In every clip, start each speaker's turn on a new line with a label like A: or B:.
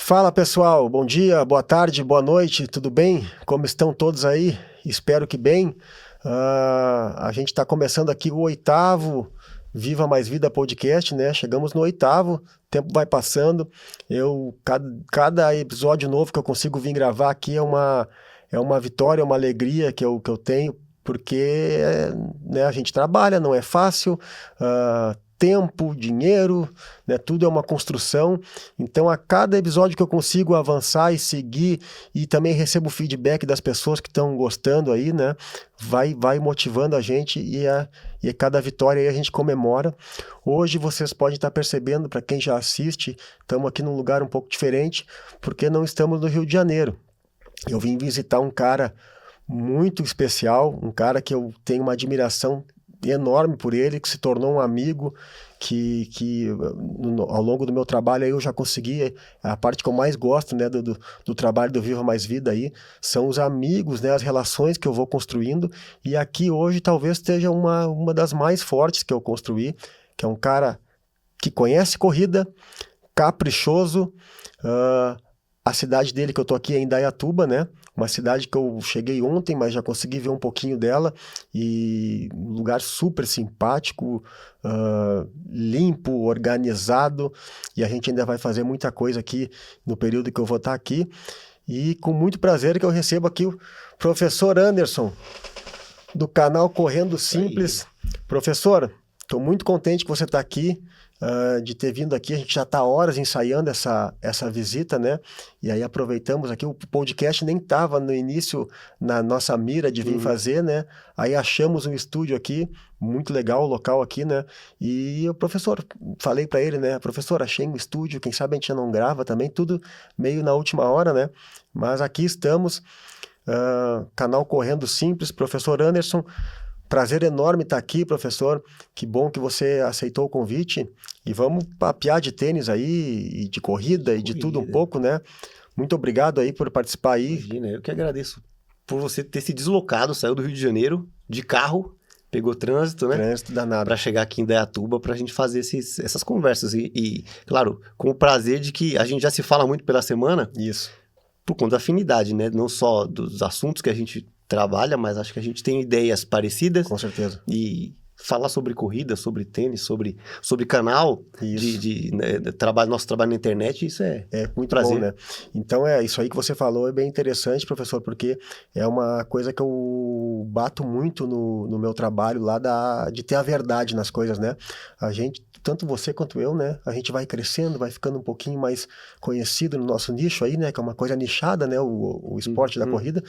A: Fala pessoal, bom dia, boa tarde, boa noite, tudo bem? Como estão todos aí? Espero que bem. A gente está começando aqui o 8º Viva Mais Vida podcast, né? Chegamos no 8º, o tempo vai passando. Cada episódio novo que eu consigo vir gravar aqui é uma vitória, é uma alegria que eu tenho, porque né, a gente trabalha, não é fácil. Tempo, dinheiro, né, tudo é uma construção. Então, a cada episódio que eu consigo avançar e seguir, e também recebo feedback das pessoas que estão gostando aí, né, vai motivando a gente e cada vitória aí a gente comemora. Hoje vocês podem estar percebendo, para quem já assiste, estamos aqui num lugar um pouco diferente, porque não estamos no Rio de Janeiro. Eu vim visitar um cara muito especial, um cara que eu tenho uma admiração enorme por ele, que se tornou um amigo, que ao longo do meu trabalho aí eu já consegui, a parte que eu mais gosto, né, do trabalho do Viva Mais Vida aí, são os amigos, né, as relações que eu vou construindo, e aqui hoje talvez esteja uma das mais fortes que eu construí, que é um cara que conhece corrida, caprichoso. A cidade dele que eu tô aqui é Indaiatuba, né? Uma cidade que eu cheguei ontem, mas já consegui ver um pouquinho dela, e um lugar super simpático, limpo, organizado, e a gente ainda vai fazer muita coisa aqui no período que eu vou estar aqui, e com muito prazer que eu recebo aqui o professor Anderson, do canal Correndo Simples. Professor, estou muito contente que você está aqui, de ter vindo aqui. A gente já está horas ensaiando essa visita, né? E aí aproveitamos aqui, o podcast nem estava no início na nossa mira de vir fazer, né? Aí achamos um estúdio aqui, muito legal o local aqui, né? E o professor, falei para ele, né? Professor, achei um estúdio, quem sabe a gente não grava também, tudo meio na última hora, né? Mas aqui estamos, canal Correndo Simples, professor Anderson. Prazer enorme estar aqui, professor. Que bom que você aceitou o convite. E vamos papear de tênis aí, e de corrida, e de tudo um pouco, né? Muito obrigado aí por participar aí.
B: Imagina, eu que agradeço por você ter se deslocado, saiu do Rio de Janeiro de carro, pegou trânsito, né?
A: Trânsito danado.
B: Para chegar aqui em Indaiatuba, para a gente fazer essas conversas. E, claro, com o prazer de que a gente já se fala muito pela semana.
A: Isso.
B: Por conta da afinidade, né? Não só dos assuntos que a gente trabalha, mas acho que a gente tem ideias parecidas.
A: Com certeza.
B: E falar sobre corrida, sobre tênis, sobre canal, né, nosso trabalho na internet, isso é
A: muito
B: prazer.
A: Bom, né? Então, isso aí que você falou é bem interessante, professor, porque é uma coisa que eu bato muito no meu trabalho lá de ter a verdade nas coisas, né? A gente, tanto você quanto eu, né? A gente vai crescendo, vai ficando um pouquinho mais conhecido no nosso nicho aí, né? Que é uma coisa nichada, né? O esporte da corrida.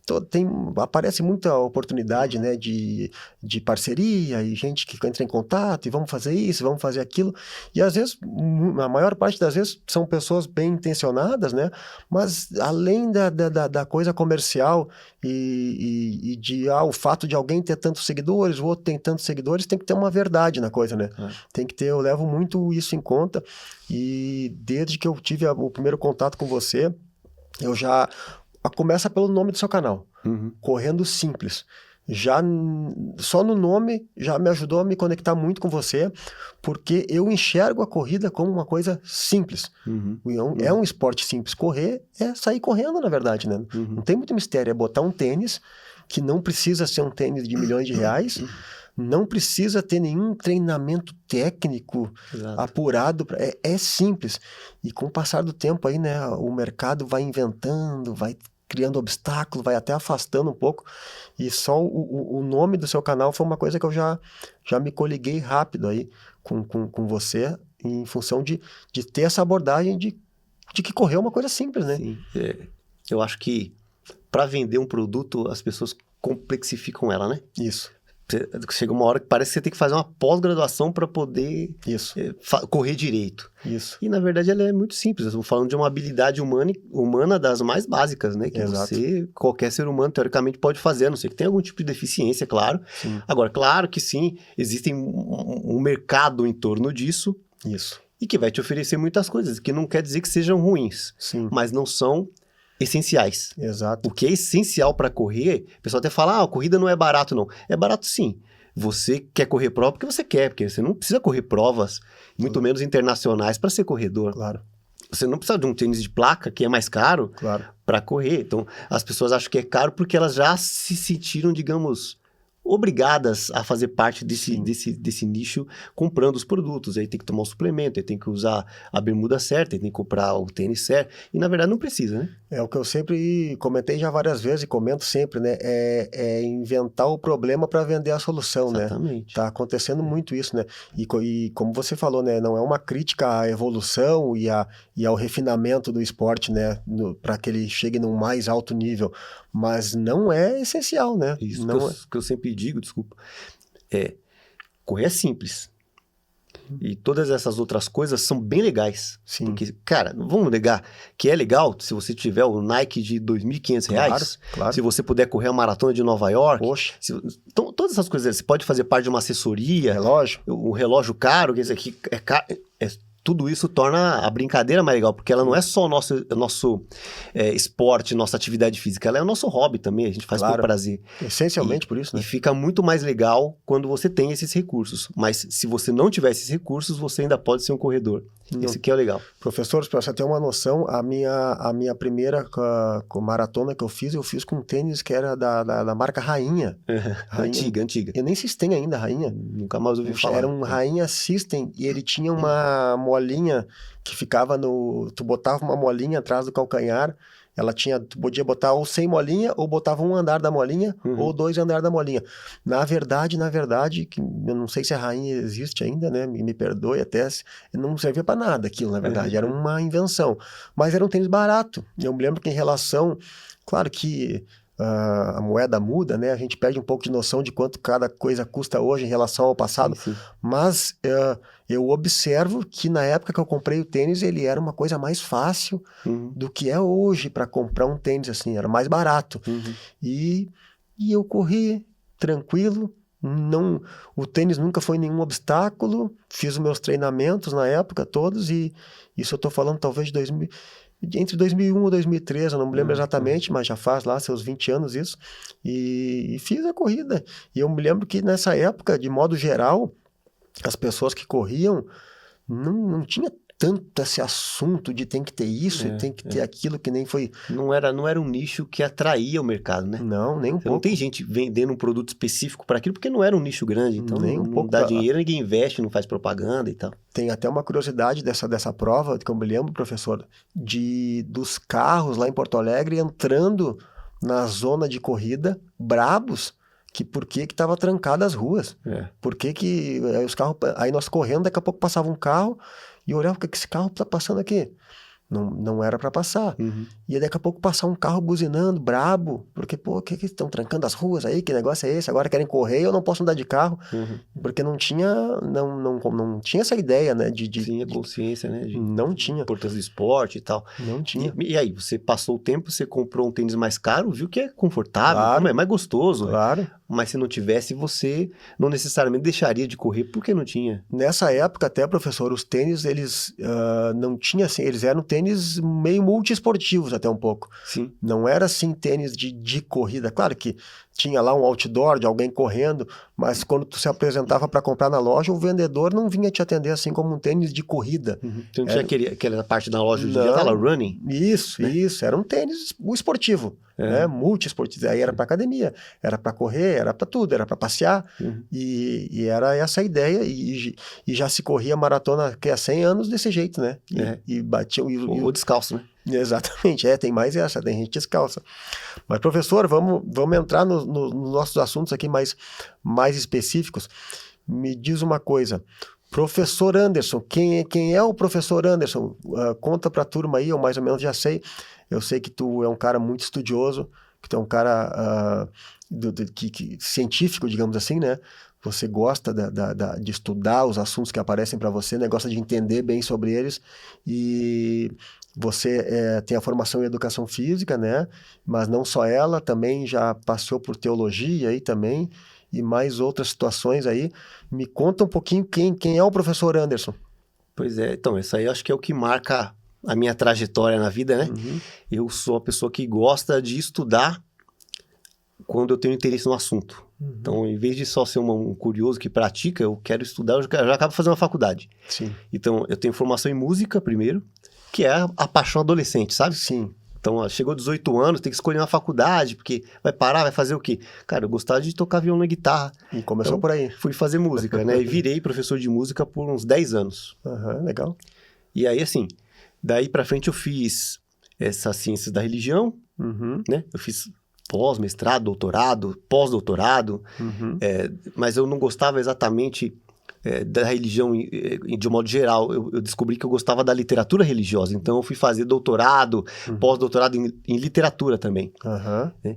A: Então, aparece muita oportunidade, né? De parceria, e gente que entra em contato, e vamos fazer isso, vamos fazer aquilo, e às vezes, a maior parte das vezes, são pessoas bem intencionadas, né, mas além da coisa comercial e o fato de alguém ter tantos seguidores, o outro tem tantos seguidores, tem que ter uma verdade na coisa, né, tem que ter, eu levo muito isso em conta, e desde que eu tive o primeiro contato com você, eu já, começa pelo nome do seu canal, Correndo Simples. Já só no nome já me ajudou a me conectar muito com você, porque eu enxergo a corrida como uma coisa simples. É um esporte simples. Correr é sair correndo, na verdade, né? Não tem muito mistério, é botar um tênis que não precisa ser um tênis de milhões de reais, não precisa ter nenhum treinamento técnico apurado, é simples. E com o passar do tempo aí, né, o mercado vai inventando, vai criando obstáculos, vai até afastando um pouco, e só o nome do seu canal foi uma coisa que eu já me coliguei rápido aí com você, em função de ter essa abordagem de que correr é uma coisa simples, né?
B: Sim, eu acho que para vender um produto, as pessoas complexificam ela, né?
A: Isso.
B: Chega uma hora que parece que você tem que fazer uma pós-graduação para poder correr direito.
A: Isso.
B: E, na verdade, ela é muito simples. Eu estou falando de uma habilidade humana das mais básicas, né? Que qualquer ser humano, teoricamente, pode fazer, a não ser que tenha algum tipo de deficiência, claro.
A: Sim.
B: Agora, claro que sim, existe um mercado em torno disso.
A: Isso.
B: E que vai te oferecer muitas coisas, que não quer dizer que sejam ruins.
A: Sim.
B: Mas não são essenciais.
A: Exato.
B: O que é essencial para correr, o pessoal até fala, a corrida não é barato, não. É barato sim. Você quer correr prova porque você quer, porque você não precisa correr provas, muito menos internacionais, para ser corredor.
A: Claro.
B: Você não precisa de um tênis de placa, que é mais caro,
A: Claro.
B: para correr. Então, as pessoas acham que é caro porque elas já se sentiram, digamos, obrigadas a fazer parte desse nicho comprando os produtos. Aí tem que tomar um suplemento, aí tem que usar a bermuda certa, aí tem que comprar o tênis certo. E, na verdade, não precisa, né?
A: É o que eu sempre comentei já várias vezes e comento sempre, né? É inventar o problema para vender a solução,
B: Exatamente.
A: né? Tá acontecendo muito isso, né? E como você falou, né? Não é uma crítica à evolução e ao refinamento do esporte, né? Para que ele chegue num mais alto nível. Mas não é essencial, né?
B: Isso
A: não
B: que eu sempre digo, desculpa, correr é simples. E todas essas outras coisas são bem legais.
A: Sim.
B: Porque, cara, não vamos negar que é legal se você tiver o Nike de R$2.500.
A: Claro.
B: Se você puder correr a maratona de Nova York.
A: Poxa.
B: Então, todas essas coisas, você pode fazer parte de uma assessoria.
A: Relógio.
B: O relógio caro, quer dizer, que é caro. Tudo isso torna a brincadeira mais legal, porque ela não é só o nosso esporte, nossa atividade física, ela é o nosso hobby também, a gente faz por prazer.
A: Essencialmente por isso, né?
B: E fica muito mais legal quando você tem esses recursos. Mas se você não tiver esses recursos, você ainda pode ser um corredor. Esse aqui é o legal.
A: Professor, para você ter uma noção, a minha primeira maratona que eu fiz com um tênis que era da marca Rainha.
B: Rainha. Antiga.
A: Eu nem sei se tem ainda Rainha.
B: Nunca mais ouvi falar.
A: Era um Rainha System e ele tinha uma molinha que ficava Tu botava uma molinha atrás do calcanhar. Tu podia botar ou sem molinha, ou botava um andar da molinha, ou 2 andares da molinha. Na verdade, que eu não sei se a Rainha existe ainda, né? Me perdoe até, não servia para nada aquilo, na verdade. Era uma invenção. Mas era um tênis barato. Eu me lembro que em relação... Claro que a moeda muda, né? A gente perde um pouco de noção de quanto cada coisa custa hoje em relação ao passado.
B: Sim.
A: Mas eu observo que na época que eu comprei o tênis, ele era uma coisa mais fácil do que é hoje para comprar um tênis, assim, era mais barato. E eu corri tranquilo, o tênis nunca foi nenhum obstáculo, fiz os meus treinamentos na época todos, e isso eu estou falando talvez de entre 2001 e 2003, eu não me lembro exatamente, mas já faz lá seus 20 anos isso, e fiz a corrida. E eu me lembro que nessa época, de modo geral, as pessoas que corriam não tinha tanto esse assunto de tem que ter isso e tem que ter aquilo, que nem foi...
B: Não era um nicho que atraía o mercado, né?
A: Não, nem um pouco.
B: Não tem gente vendendo um produto específico para aquilo, porque não era um nicho grande, então
A: nem um pouco
B: dá dinheiro, ninguém investe, não faz propaganda e tal.
A: Tem até uma curiosidade dessa prova, que eu me lembro, professor, dos carros lá em Porto Alegre entrando na zona de corrida, brabos, que por que estava trancada as ruas. Por que aí os carros... Aí nós correndo, daqui a pouco passava um carro e eu olhava, o que esse carro está passando aqui? Não era para passar. E daqui a pouco passar um carro buzinando, brabo, porque, que estão trancando as ruas aí? Que negócio é esse? Agora querem correr e eu não posso andar de carro. Porque não tinha essa ideia, né?
B: Tinha consciência, né?
A: Não tinha.
B: Importância do esporte e tal.
A: Não tinha.
B: E aí, você passou o tempo, você comprou um tênis mais caro, viu que é confortável,
A: Claro.
B: é mais gostoso.
A: Claro.
B: Mas se não tivesse, você não necessariamente deixaria de correr, porque não tinha.
A: Nessa época até, professor, os tênis, eles não tinham assim, eles eram tênis meio multiesportivos até um pouco.
B: Sim.
A: Não era assim tênis de corrida. Claro que tinha lá um outdoor de alguém correndo, mas quando tu se apresentava para comprar na loja, o vendedor não vinha te atender assim como um tênis de corrida.
B: Então não tinha aquela parte da loja de dia, tá lá, running.
A: Isso, era um tênis esportivo, né? Multiesportivo. Aí era para academia, era para correr, era para tudo, era para passear. E era essa a ideia, e já se corria maratona há 100 anos desse jeito, né? E batia...
B: Ou descalço, né?
A: Exatamente, tem mais essa, tem gente descalça. Mas, professor, vamos entrar nos nossos assuntos aqui mais específicos. Me diz uma coisa, professor Anderson, quem é o professor Anderson? Conta para a turma aí, eu mais ou menos já sei. Eu sei que tu é um cara muito estudioso, que tu é um cara científico, digamos assim, né? Você gosta de estudar os assuntos que aparecem para você, né? Gosta de entender bem sobre eles, e você tem a formação em educação física, né? Mas não só ela, também já passou por teologia aí também, e mais outras situações aí. Me conta um pouquinho quem é o professor Anderson.
B: Pois é, então, isso aí eu acho que é o que marca a minha trajetória na vida, né? Eu sou uma pessoa que gosta de estudar quando eu tenho interesse no assunto. Então, em vez de só ser um curioso que pratica, eu quero estudar, eu já acabo fazendo uma faculdade.
A: Sim.
B: Então, eu tenho formação em música primeiro, que é a paixão adolescente, sabe?
A: Sim.
B: Então, ó, chegou 18 anos, tem que escolher uma faculdade, porque vai parar, vai fazer o quê? Cara, eu gostava de tocar violão e guitarra.
A: E começou
B: Então,
A: por aí.
B: fui fazer música, né? E virei professor de música por uns 10 anos.
A: Legal.
B: E aí, assim, daí pra frente eu fiz essas ciências da religião, né? Eu fiz pós-mestrado, doutorado, pós-doutorado, mas eu não gostava exatamente da religião de um modo geral. Eu descobri que eu gostava da literatura religiosa, então eu fui fazer doutorado, pós-doutorado em literatura também. Né?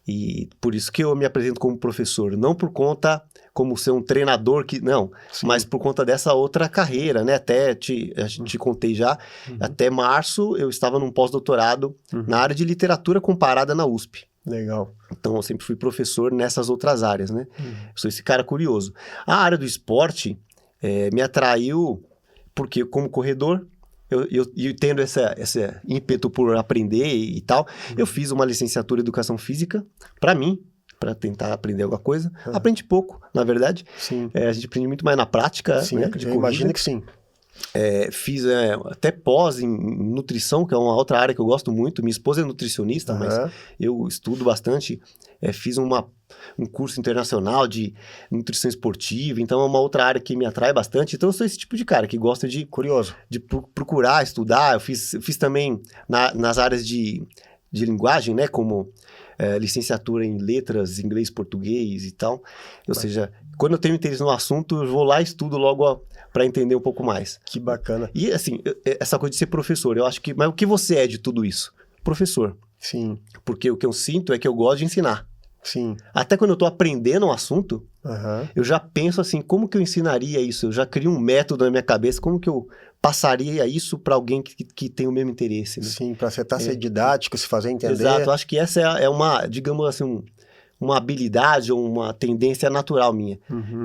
B: E por isso que eu me apresento como professor, não por conta como ser um treinador, não, mas por conta dessa outra carreira, né? Até te contei já, até março eu estava num pós-doutorado na área de literatura comparada na USP.
A: Legal.
B: Então, eu sempre fui professor nessas outras áreas, né? Eu sou esse cara curioso. A área do esporte me atraiu porque, como corredor, eu tendo esse ímpeto por aprender e tal, eu fiz uma licenciatura em Educação Física para mim, para tentar aprender alguma coisa. Aprendi pouco, na verdade.
A: Sim.
B: A gente aprende muito mais na prática.
A: Sim,
B: né,
A: eu imagino que sim.
B: Fiz até pós em nutrição, que é uma outra área que eu gosto muito. Minha esposa é nutricionista, mas eu estudo bastante. Fiz um curso internacional de nutrição esportiva, então é uma outra área que me atrai bastante. Então eu sou esse tipo de cara que gosta de...
A: Curioso.
B: De procurar, estudar. Eu fiz também nas áreas de linguagem, né? Como licenciatura em letras, inglês, português e tal. Ou seja, quando eu tenho interesse no assunto, eu vou lá e estudo logo para entender um pouco mais.
A: Que bacana.
B: E assim, essa coisa de ser professor, eu acho que... Mas o que você é de tudo isso? Professor.
A: Sim.
B: Porque o que eu sinto é que eu gosto de ensinar.
A: Sim.
B: Até quando eu tô aprendendo um assunto, eu já penso assim, como que eu ensinaria isso? Eu já crio um método na minha cabeça, como que eu passaria isso para alguém que tem o mesmo interesse, né?
A: Sim, para ser didático, se fazer entender.
B: Exato, eu acho que essa é uma, digamos assim, uma habilidade ou uma tendência natural minha.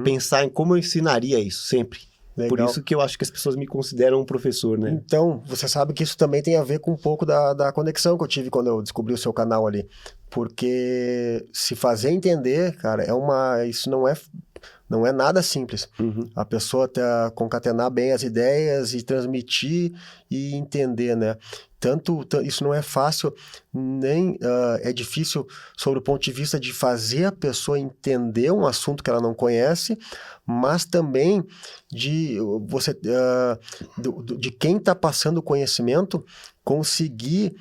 B: Pensar em como eu ensinaria isso, sempre.
A: Legal.
B: Por isso que eu acho que as pessoas me consideram um professor, né?
A: Então, você sabe que isso também tem a ver com um pouco da conexão que eu tive quando eu descobri o seu canal ali. Porque se fazer entender, cara, isso não é nada simples. A pessoa concatenar bem as ideias e transmitir e entender, né? Isso não é fácil, nem é difícil sobre o ponto de vista de fazer a pessoa entender um assunto que ela não conhece, mas também de quem está passando o conhecimento conseguir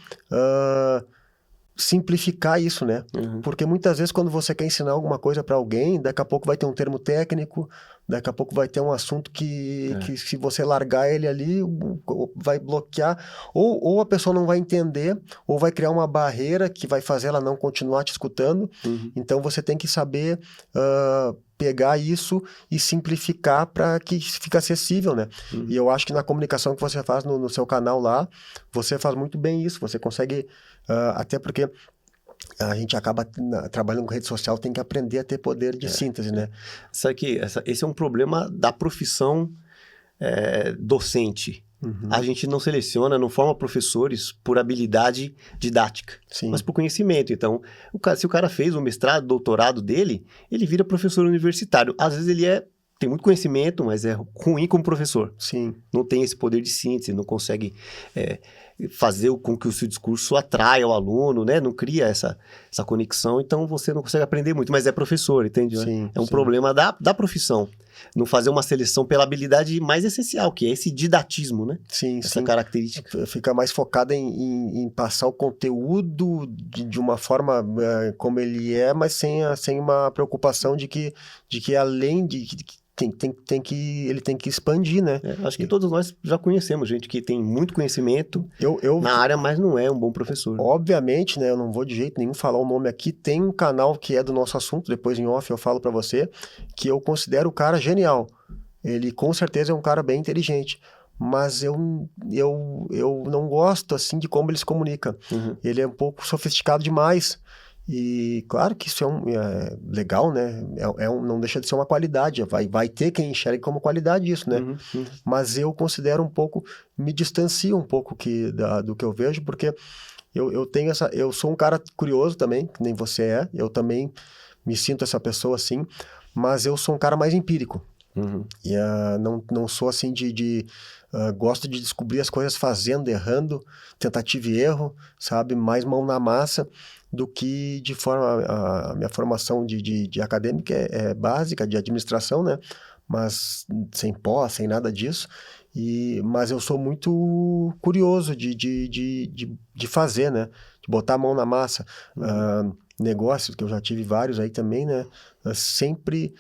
A: simplificar isso, né? Porque muitas vezes quando você quer ensinar alguma coisa para alguém, daqui a pouco vai ter um termo técnico, daqui a pouco vai ter um assunto que se você largar ele ali, vai bloquear, ou a pessoa não vai entender, ou vai criar uma barreira que vai fazer ela não continuar te escutando. Então você tem que saber pegar isso e simplificar para que fique acessível, né? E eu acho que na comunicação que você faz no seu canal lá, você faz muito bem isso, você consegue, até porque a gente acaba trabalhando com rede social, tem que aprender a ter poder de síntese, né?
B: Sabe que esse é um problema da profissão docente. A gente não seleciona, não forma professores por habilidade didática, mas por conhecimento. Então, se o cara fez o mestrado, doutorado dele, ele vira professor universitário. Às vezes ele tem muito conhecimento, mas é ruim como professor.
A: Sim.
B: Não tem esse poder de síntese, não consegue fazer com que o seu discurso atraia o aluno, né? Não cria essa conexão, então você não consegue aprender muito, mas é professor, entende?
A: Sim,
B: é um problema da profissão. Não fazer uma seleção pela habilidade mais essencial, que é esse didatismo, né? Essa característica.
A: Fica mais focada em passar o conteúdo de uma forma como ele é, mas sem uma preocupação de que além de... ele tem que expandir, né?
B: Acho que todos nós já conhecemos gente que tem muito conhecimento na área, mas não é um bom professor.
A: Obviamente, né? Eu não vou de jeito nenhum falar o nome aqui. Tem um canal que é do nosso assunto, depois em off eu falo pra você, que eu considero o cara genial. Ele com certeza é um cara bem inteligente, mas eu não gosto assim de como ele se comunica. Ele é um pouco sofisticado demais. E claro que isso é legal, né? Não deixa de ser uma qualidade. Vai ter quem enxergue como qualidade isso, né? Mas eu considero um pouco, me distancio um pouco do que eu vejo, porque eu sou um cara curioso também, que nem você é. Eu também me sinto essa pessoa assim, mas eu sou um cara mais empírico. E não sou assim gosto de descobrir as coisas fazendo, errando, tentativa e erro, sabe? Mais mão na massa do que de forma... A minha formação de acadêmica é básica, de administração, né? Mas sem pós, sem nada disso. Mas eu sou muito curioso de fazer, né? De botar a mão na massa. Negócios, que eu já tive vários aí também, né? Sempre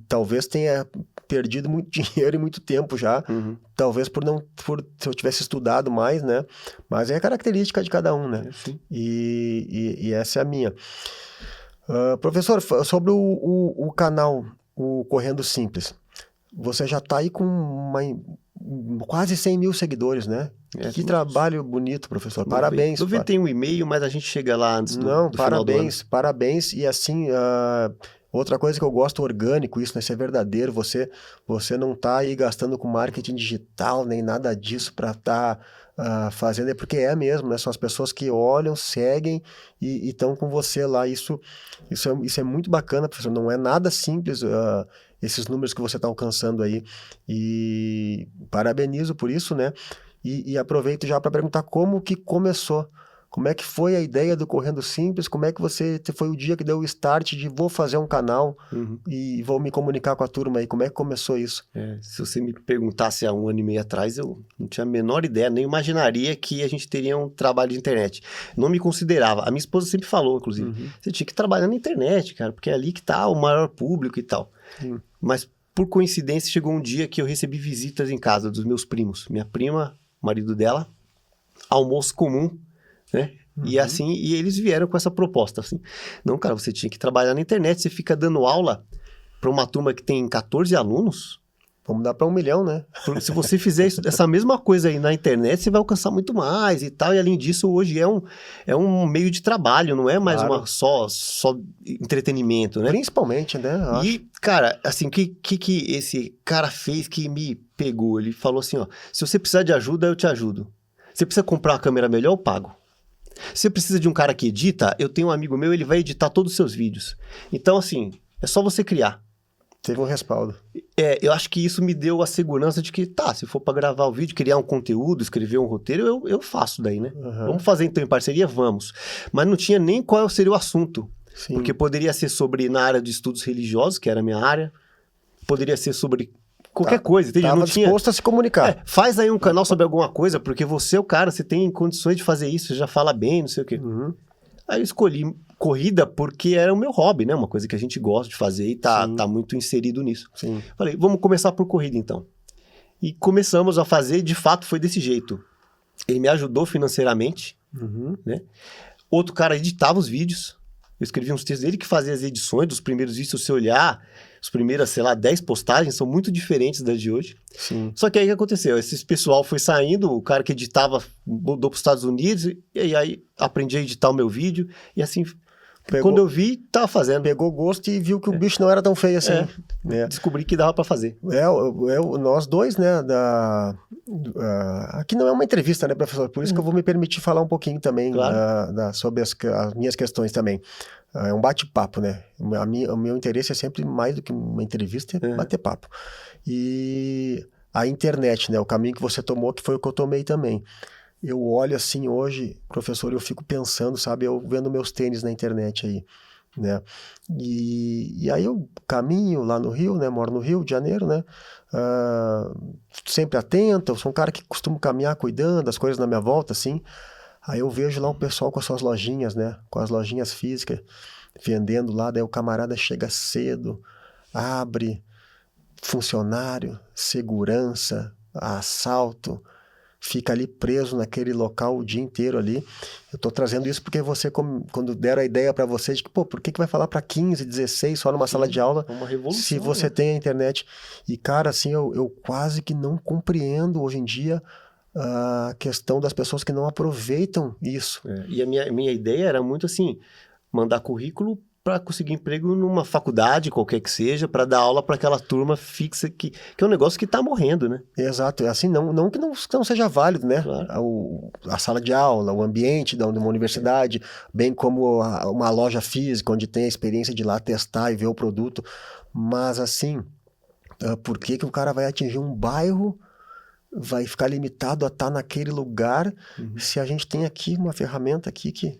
A: talvez tenha perdido muito dinheiro e muito tempo já. Talvez se eu tivesse estudado mais, né? Mas é a característica de cada um, né? E essa é a minha. Professor, sobre o canal, o Correndo Simples, você já está aí com quase 100 mil seguidores, né? Que trabalho bonito, professor. Parabéns.
B: Eu tenho um e-mail, mas a gente chega lá antes do final do ano.
A: Parabéns. E assim, outra coisa que eu gosto, orgânico, isso, né? Isso é verdadeiro. Você não está aí gastando com marketing digital, nem nada disso para estar fazendo. É porque é mesmo, né? São as pessoas que olham, seguem e estão com você lá. Isso é muito bacana, professor. Não é nada simples esses números que você está alcançando aí. E parabenizo por isso, né? E aproveito já para perguntar como que começou. Como é que foi a ideia do Correndo Simples? Como é que foi o dia que deu o start de vou fazer um canal e vou me comunicar com a turma aí? Como é que começou isso?
B: Se você me perguntasse há 1 ano e meio atrás, eu não tinha a menor ideia, nem imaginaria que a gente teria um trabalho de internet. Não me considerava. A minha esposa sempre falou, inclusive, você tinha que trabalhar na internet, cara, porque é ali que tá o maior público e tal. Mas, por coincidência, chegou um dia que eu recebi visitas em casa dos meus primos. Minha prima, o marido dela, almoço comum, né? E eles vieram com essa proposta, assim. Não, cara, você tinha que trabalhar na internet, você fica dando aula para uma turma que tem 14 alunos.
A: Vamos dar para 1 milhão, né?
B: Se você fizer essa mesma coisa aí na internet, você vai alcançar muito mais e tal. E além disso, hoje é um meio de trabalho, não é mais só entretenimento, né?
A: Principalmente, né?
B: E, cara, assim, o que esse cara fez que me pegou? Ele falou assim, ó, se você precisar de ajuda, eu te ajudo. Você precisa comprar uma câmera melhor, eu pago. Se você precisa de um cara que edita, eu tenho um amigo meu, ele vai editar todos os seus vídeos. Então, assim, é só você criar.
A: Teve um respaldo.
B: Eu acho que isso me deu a segurança de que, se for para gravar o vídeo, criar um conteúdo, escrever um roteiro, eu faço daí, né? Vamos fazer então em parceria? Vamos. Mas não tinha nem qual seria o assunto.
A: Sim.
B: Porque poderia ser sobre, na área de estudos religiosos, que era a minha área, poderia ser sobre qualquer coisa.
A: Estava disposto a se comunicar.
B: Faz aí um canal sobre alguma coisa, porque você é o cara, você tem condições de fazer isso, você já fala bem, não sei o quê. Aí eu escolhi corrida porque era o meu hobby, né? Uma coisa que a gente gosta de fazer e tá muito inserido nisso.
A: Sim.
B: Falei, vamos começar por corrida então. E começamos a fazer, de fato foi desse jeito. Ele me ajudou financeiramente, né? Outro cara editava os vídeos. Eu escrevi uns textos dele que fazia as edições dos primeiros vídeos. Se você olhar, as primeiras, 10 postagens são muito diferentes das de hoje.
A: Sim.
B: Só que aí o que aconteceu? Esse pessoal foi saindo, o cara que editava mudou para os Estados Unidos, e aí aprendi a editar o meu vídeo, e assim, quando eu vi, tava fazendo.
A: Pegou gosto e viu que o bicho não era tão feio assim.
B: Descobri que dava para fazer.
A: Nós dois, né, aqui não é uma entrevista, né, professor? Por isso que eu vou me permitir falar um pouquinho também sobre as minhas questões também. É um bate-papo, né? O meu interesse é sempre mais do que uma entrevista, é bater papo. E a internet, né? O caminho que você tomou, que foi o que eu tomei também. Eu olho assim hoje, professor, eu fico pensando, sabe? Eu vendo meus tênis na internet aí, né? E aí eu caminho lá no Rio, né? Moro no Rio de Janeiro, né? Sempre atento, eu sou um cara que costumo caminhar cuidando das coisas na minha volta, assim. Aí eu vejo lá o pessoal com as suas lojinhas, né? Com as lojinhas físicas, vendendo lá. Daí o camarada chega cedo, abre, funcionário, segurança, assalto, fica ali preso naquele local o dia inteiro ali. Eu tô trazendo isso porque você, quando deram a ideia para você de que, por que vai falar para 15, 16 só numa sala de aula,
B: uma revolução,
A: se você tem a internet? E, cara, assim, eu quase que não compreendo hoje em dia a questão das pessoas que não aproveitam isso.
B: E a minha ideia era muito assim, mandar currículo para conseguir emprego numa faculdade, qualquer que seja, para dar aula para aquela turma fixa, que é um negócio que está morrendo, né?
A: Exato, assim, não que não seja válido, né?
B: Claro.
A: A sala de aula, o ambiente de uma universidade, bem como uma loja física, onde tem a experiência de ir lá testar e ver o produto, mas assim, por que que o cara vai atingir um bairro, vai ficar limitado a estar naquele lugar, se a gente tem aqui uma ferramenta aqui que...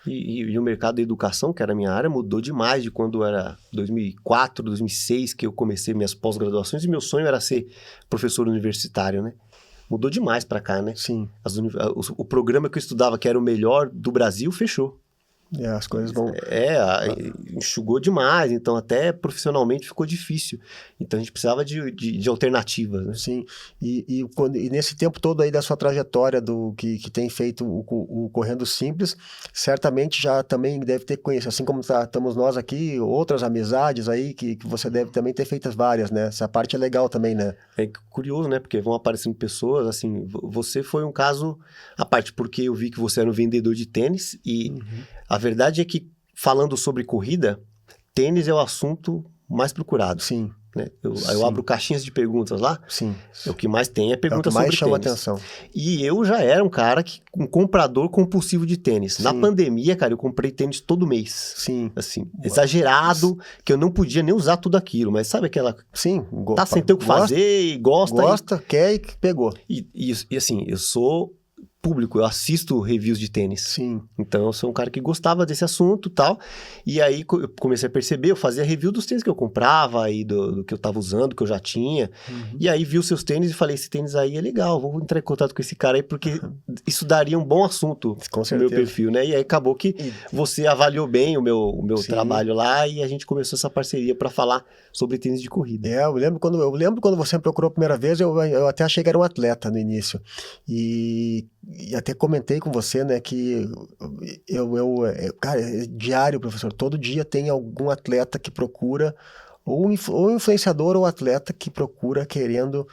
B: E o mercado da educação, que era a minha área, mudou demais de quando era 2004, 2006, que eu comecei minhas pós-graduações, e meu sonho era ser professor universitário, né? Mudou demais para cá, né?
A: Sim.
B: O programa que eu estudava, que era o melhor do Brasil, fechou.
A: As coisas vão...
B: Enxugou demais, então até profissionalmente ficou difícil. Então a gente precisava de alternativas, né?
A: Sim, e nesse tempo todo aí da sua trajetória do que tem feito o Correndo Simples, certamente já também deve ter conhecido, assim como estamos nós aqui, outras amizades aí que você deve também ter feito várias, né? Essa parte é legal também, né?
B: É curioso, né? Porque vão aparecendo pessoas, assim, você foi um caso à parte, porque eu vi que você era um vendedor de tênis e a verdade é que, falando sobre corrida, tênis é o assunto mais procurado.
A: Sim.
B: Né? Eu abro caixinhas de perguntas lá.
A: Sim.
B: O que mais tem é perguntas
A: sobre tênis. É o que mais
B: tênis.
A: chama atenção.
B: E eu já era um cara, um comprador compulsivo de tênis.
A: Sim.
B: Na pandemia, cara, eu comprei tênis todo mês.
A: Sim.
B: Assim, exagerado, que eu não podia nem usar tudo aquilo. Mas sabe aquela...
A: Sim.
B: Tá sem ter o que fazer e gosta.
A: Quer e pegou.
B: E assim, eu sou... público, eu assisto reviews de tênis.
A: Sim.
B: Então, eu sou um cara que gostava desse assunto e tal. E aí, eu comecei a perceber, eu fazia review dos tênis que eu comprava e do que eu tava usando, que eu já tinha. E aí, vi os seus tênis e falei, esse tênis aí é legal, vou entrar em contato com esse cara aí, porque isso daria um bom assunto no meu perfil, né? E aí, acabou que você avaliou bem o meu trabalho lá e a gente começou essa parceria para falar sobre tênis de corrida.
A: Eu lembro quando você me procurou a primeira vez, eu até achei que era um atleta no início. E até comentei com você, né, que cara, é diário, professor, todo dia tem algum atleta que procura, ou influenciador ou atleta que procura querendo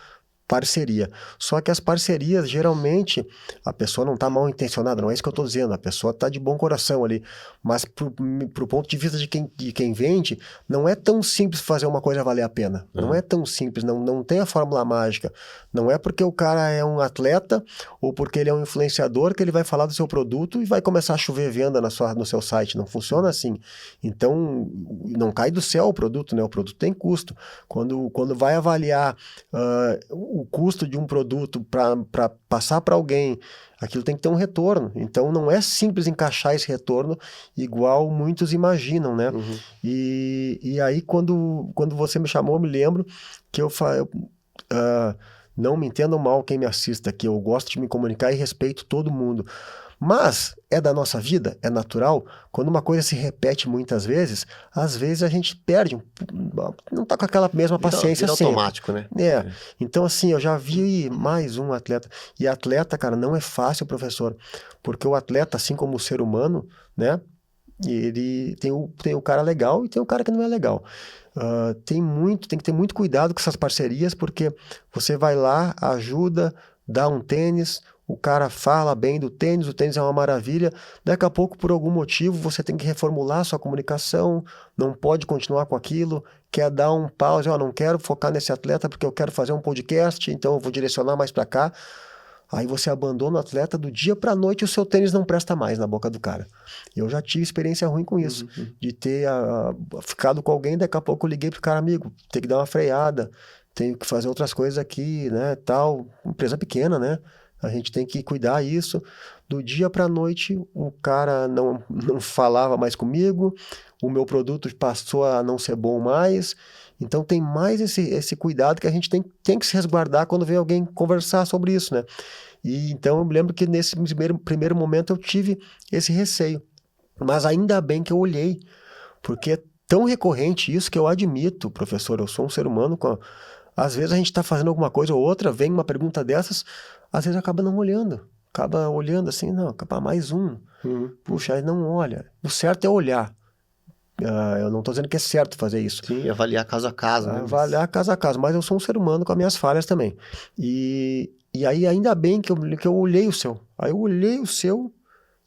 A: parceria. Só que as parcerias, geralmente, a pessoa não está mal intencionada, não é isso que eu estou dizendo, a pessoa está de bom coração ali, mas pro ponto de vista de quem vende, não é tão simples fazer uma coisa valer a pena, não é tão simples, não tem a fórmula mágica, não é porque o cara é um atleta ou porque ele é um influenciador que ele vai falar do seu produto e vai começar a chover venda no seu site, não funciona assim. Então, não cai do céu o produto, né? O produto tem custo. Quando vai avaliar o custo de um produto para passar para alguém, aquilo tem que ter um retorno. Então, não é simples encaixar esse retorno igual muitos imaginam, né? E aí, quando você me chamou, eu me lembro que não me entendam mal quem me assista aqui, eu gosto de me comunicar e respeito todo mundo. Mas é da nossa vida, é natural, quando uma coisa se repete muitas vezes, às vezes a gente perde, não tá com aquela mesma paciência sempre.
B: Automático, né?
A: Então assim, eu já vi mais um atleta, e atleta, cara, não é fácil, professor, porque o atleta, assim como o ser humano, né, ele tem o cara legal e tem o cara que não é legal. Tem que ter muito cuidado com essas parcerias, porque você vai lá, ajuda, dá um tênis, o cara fala bem do tênis, o tênis é uma maravilha, daqui a pouco, por algum motivo, você tem que reformular a sua comunicação, não pode continuar com aquilo, quer dar um pause, não quero focar nesse atleta porque eu quero fazer um podcast, então eu vou direcionar mais para cá. Aí você abandona o atleta, do dia para a noite o seu tênis não presta mais na boca do cara. Eu já tive experiência ruim com isso, de ter ficado com alguém, daqui a pouco eu liguei pro cara, amigo, tem que dar uma freada, tenho que fazer outras coisas aqui, né, tal, empresa pequena, né, a gente tem que cuidar isso. Do dia para a noite o cara não falava mais comigo, o meu produto passou a não ser bom mais. Então tem mais esse cuidado que a gente tem que se resguardar quando vem alguém conversar sobre isso, né? E então eu me lembro que nesse primeiro momento eu tive esse receio. Mas ainda bem que eu olhei, porque é tão recorrente isso que eu admito, professor, eu sou um ser humano, às vezes a gente está fazendo alguma coisa ou outra, vem uma pergunta dessas, às vezes acaba não olhando. Acaba olhando assim, não, acaba mais um. Puxa, aí não olha. O certo é olhar. Eu não estou dizendo que é certo fazer isso.
B: Sim, avaliar caso a caso. Né?
A: Avaliar caso a caso, mas eu sou um ser humano com as minhas falhas também. E aí ainda bem que eu olhei o seu. Aí eu olhei o seu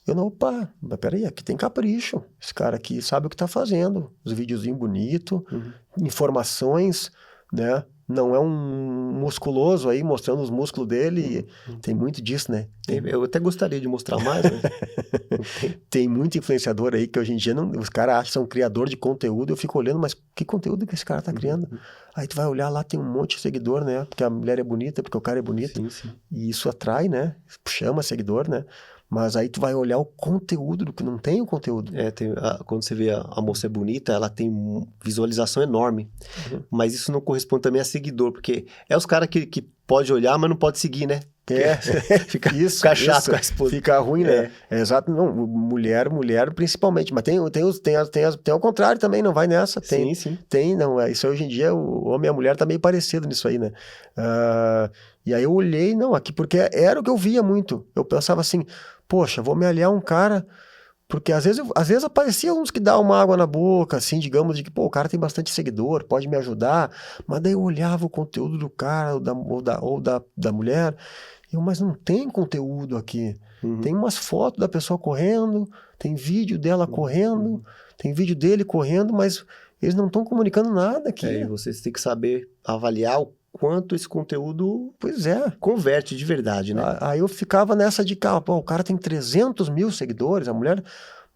A: Eu não, opa, mas peraí, aqui tem capricho. Esse cara aqui sabe o que tá fazendo. Os videozinhos bonitos, informações, né? Não é um musculoso aí mostrando os músculos dele. Tem muito disso, né?
B: Eu até gostaria de mostrar mais, mas...
A: Tem muito influenciador aí que hoje em dia os caras acham que são criador de conteúdo. Eu fico olhando, mas que conteúdo que esse cara tá criando? Aí tu vai olhar lá, tem um monte de seguidor, né? Porque a mulher é bonita, porque o cara é bonito.
B: Sim.
A: E isso atrai, né? Chama seguidor, né? Mas aí tu vai olhar o conteúdo do que não tem o conteúdo.
B: Quando você vê a moça é bonita, ela tem visualização enorme. Mas isso não corresponde também a seguidor, porque é os caras que pode olhar, mas não pode seguir, né? Fica chato com a esposa.
A: Fica ruim, né? É exato. Não, mulher principalmente. Mas tem ao contrário também, não vai nessa.
B: Sim.
A: Tem, não. Isso hoje em dia, o homem e a mulher tá meio parecido nisso aí, né? E aí eu olhei, não, aqui, porque era o que eu via muito. Eu pensava assim, poxa, vou me aliar a um cara... Porque às vezes aparecia uns que dão uma água na boca, assim, digamos, de que, pô, o cara tem bastante seguidor, pode me ajudar. Mas daí eu olhava o conteúdo do cara ou da mulher, mas não tem conteúdo aqui. Tem umas fotos da pessoa correndo, tem vídeo dela correndo, tem vídeo dele correndo, mas eles não estão comunicando nada aqui.
B: E vocês têm que saber avaliar o quanto esse conteúdo converte de verdade, né?
A: Aí eu ficava nessa de cá, pô, o cara tem 300 mil seguidores, a mulher...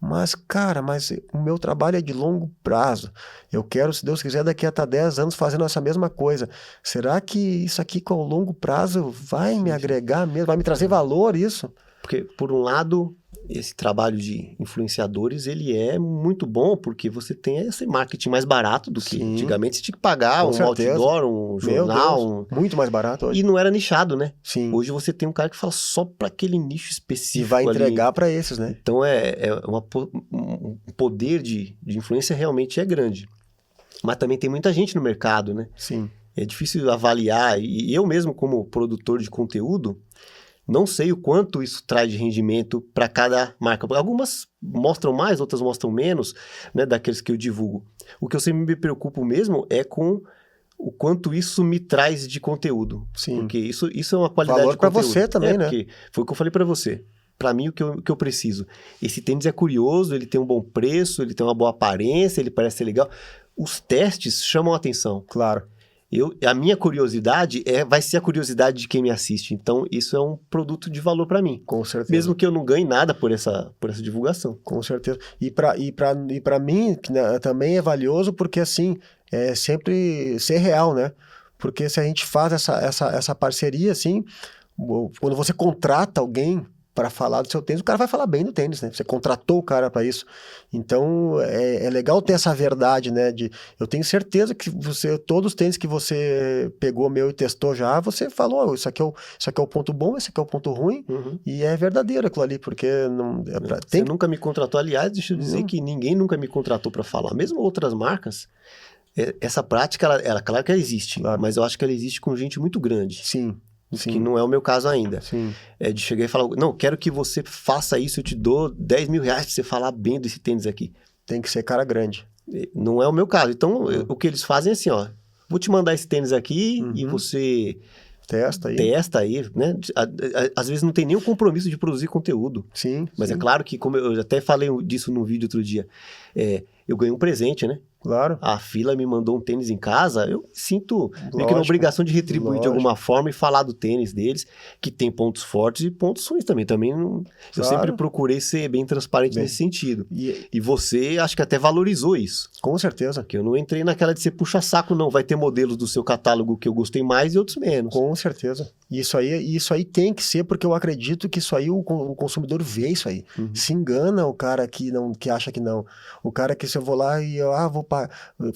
A: Mas, cara, o meu trabalho é de longo prazo. Eu quero, se Deus quiser, daqui a 10 anos fazendo essa mesma coisa. Será que isso aqui com o longo prazo vai me agregar mesmo? Vai me trazer valor isso?
B: Porque, por um lado, esse trabalho de influenciadores, ele é muito bom, porque você tem esse marketing mais barato do que antigamente. Você tinha que pagar um outdoor, um jornal.
A: Muito mais barato hoje.
B: E não era nichado, né?
A: Sim.
B: Hoje você tem um cara que fala só para aquele nicho específico.
A: E vai entregar para esses, né?
B: Então, um poder de influência realmente é grande. Mas também tem muita gente no mercado, né?
A: Sim.
B: É difícil avaliar. E eu mesmo, como produtor de conteúdo... Não sei o quanto isso traz de rendimento para cada marca. Algumas mostram mais, outras mostram menos, né, daqueles que eu divulgo. O que eu sempre me preocupo mesmo é com o quanto isso me traz de conteúdo.
A: Sim.
B: Porque isso é uma qualidade
A: valor
B: de conteúdo.
A: Para você também, né?
B: Porque foi o que eu falei para você. Para mim, o que eu preciso. Esse tênis é curioso, ele tem um bom preço, ele tem uma boa aparência, ele parece ser legal. Os testes chamam a atenção.
A: Claro.
B: A minha curiosidade vai ser a curiosidade de quem me assiste. Então, isso é um produto de valor para mim.
A: Com certeza.
B: Mesmo que eu não ganhe nada por essa divulgação.
A: Com certeza. E para mim, né, também é valioso porque, assim, é sempre ser real, né? Porque se a gente faz essa parceria, assim, quando você contrata alguém para falar do seu tênis, o cara vai falar bem do tênis, né? Você contratou o cara para isso. Então, é legal ter essa verdade, né? Eu tenho certeza que todos os tênis que você pegou meu e testou já, você falou, isso aqui é o ponto bom, esse aqui é o ponto ruim, e é verdadeiro aquilo ali, porque não...
B: Você nunca me contratou, aliás, deixa eu dizer que ninguém nunca me contratou para falar. Mesmo outras marcas, essa prática, ela claro que ela existe, mas eu acho que ela existe com gente muito grande.
A: Sim.
B: Que não é o meu caso ainda.
A: Sim.
B: De chegar e falar, não, quero que você faça isso, eu te dou 10 mil reais pra você falar bem desse tênis aqui.
A: Tem que ser cara grande.
B: Não é o meu caso. Então, o que eles fazem é assim, ó, vou te mandar esse tênis aqui e você...
A: Testa aí,
B: né? Às vezes não tem nem o compromisso de produzir conteúdo.
A: Sim.
B: Mas é claro que, como eu até falei disso no vídeo outro dia, eu ganhei um presente, né?
A: Claro.
B: A Fila me mandou um tênis em casa, eu sinto meio que uma obrigação de retribuir de alguma forma e falar do tênis deles, que tem pontos fortes e pontos ruins também. Eu sempre procurei ser bem transparente nesse sentido. E você, acho que até valorizou isso.
A: Com certeza.
B: Que eu não entrei naquela de ser puxa-saco, não. Vai ter modelos do seu catálogo que eu gostei mais e outros menos.
A: Com certeza. E isso aí tem que ser, porque eu acredito que isso aí o consumidor vê isso aí. Se engana o cara que acha que não. O cara que se eu vou lá e vou pagar.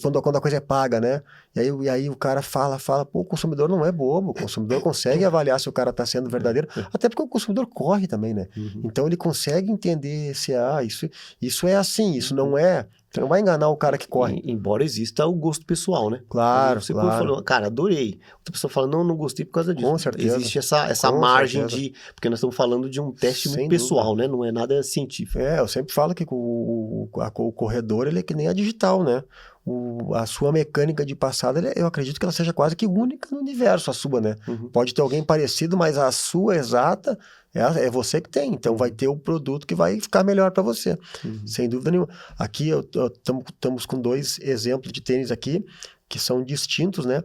A: Quando a coisa é paga, né? E aí o cara fala, pô, o consumidor não é bobo. O consumidor consegue avaliar se o cara está sendo verdadeiro. Até porque o consumidor corre também, né? Então ele consegue entender se isso é assim, isso não é... Você não vai enganar o cara que corre.
B: Embora exista o gosto pessoal, né?
A: Claro,
B: você
A: claro.
B: falou, cara, adorei. Outra pessoa fala, não gostei por causa disso.
A: Com certeza.
B: Existe essa margem de... Porque nós estamos falando de um teste muito pessoal, né? Não é nada científico.
A: Eu sempre falo que o corredor, ele é que nem a digital, né? a sua mecânica de passada, eu acredito que ela seja quase que única no universo, a sua, né? Pode ter alguém parecido, mas a sua exata é você que tem. Então vai ter o produto que vai ficar melhor para você, sem dúvida nenhuma. Aqui estamos com 2 exemplos de tênis aqui, que são distintos, né?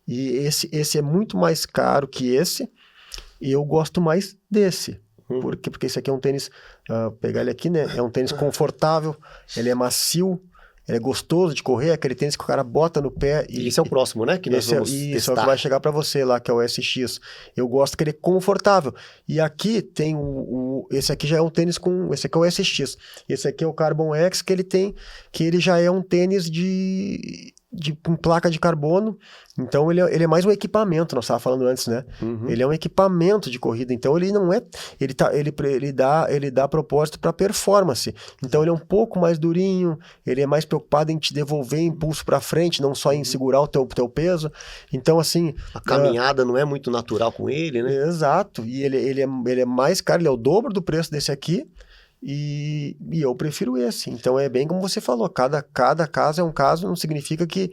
A: E esse é muito mais caro que esse, e eu gosto mais desse. Porque esse aqui é um tênis, pegar ele aqui, né? É um tênis confortável, ele é macio, ele é gostoso de correr, é aquele tênis que o cara bota no pé.
B: E esse é o próximo, né? Que nós vamos testar.
A: Isso é o que vai chegar para você lá, que é o SX. Eu gosto que ele é confortável. E aqui tem esse aqui já é um tênis esse aqui é o SX. Esse aqui é o Carbon X, que ele já é um tênis com placa de carbono. Então ele é mais um equipamento, nós estávamos falando antes, né? Ele é um equipamento de corrida, então ele não é, ele dá propósito para performance. Então ele é um pouco mais durinho, ele é mais preocupado em te devolver impulso para frente, não só em segurar o teu peso. Então assim,
B: a caminhada não é muito natural com ele, né?
A: Exato. E ele é mais caro, ele é o dobro do preço desse aqui. E eu prefiro esse. Então é bem como você falou, cada caso é um caso, não significa que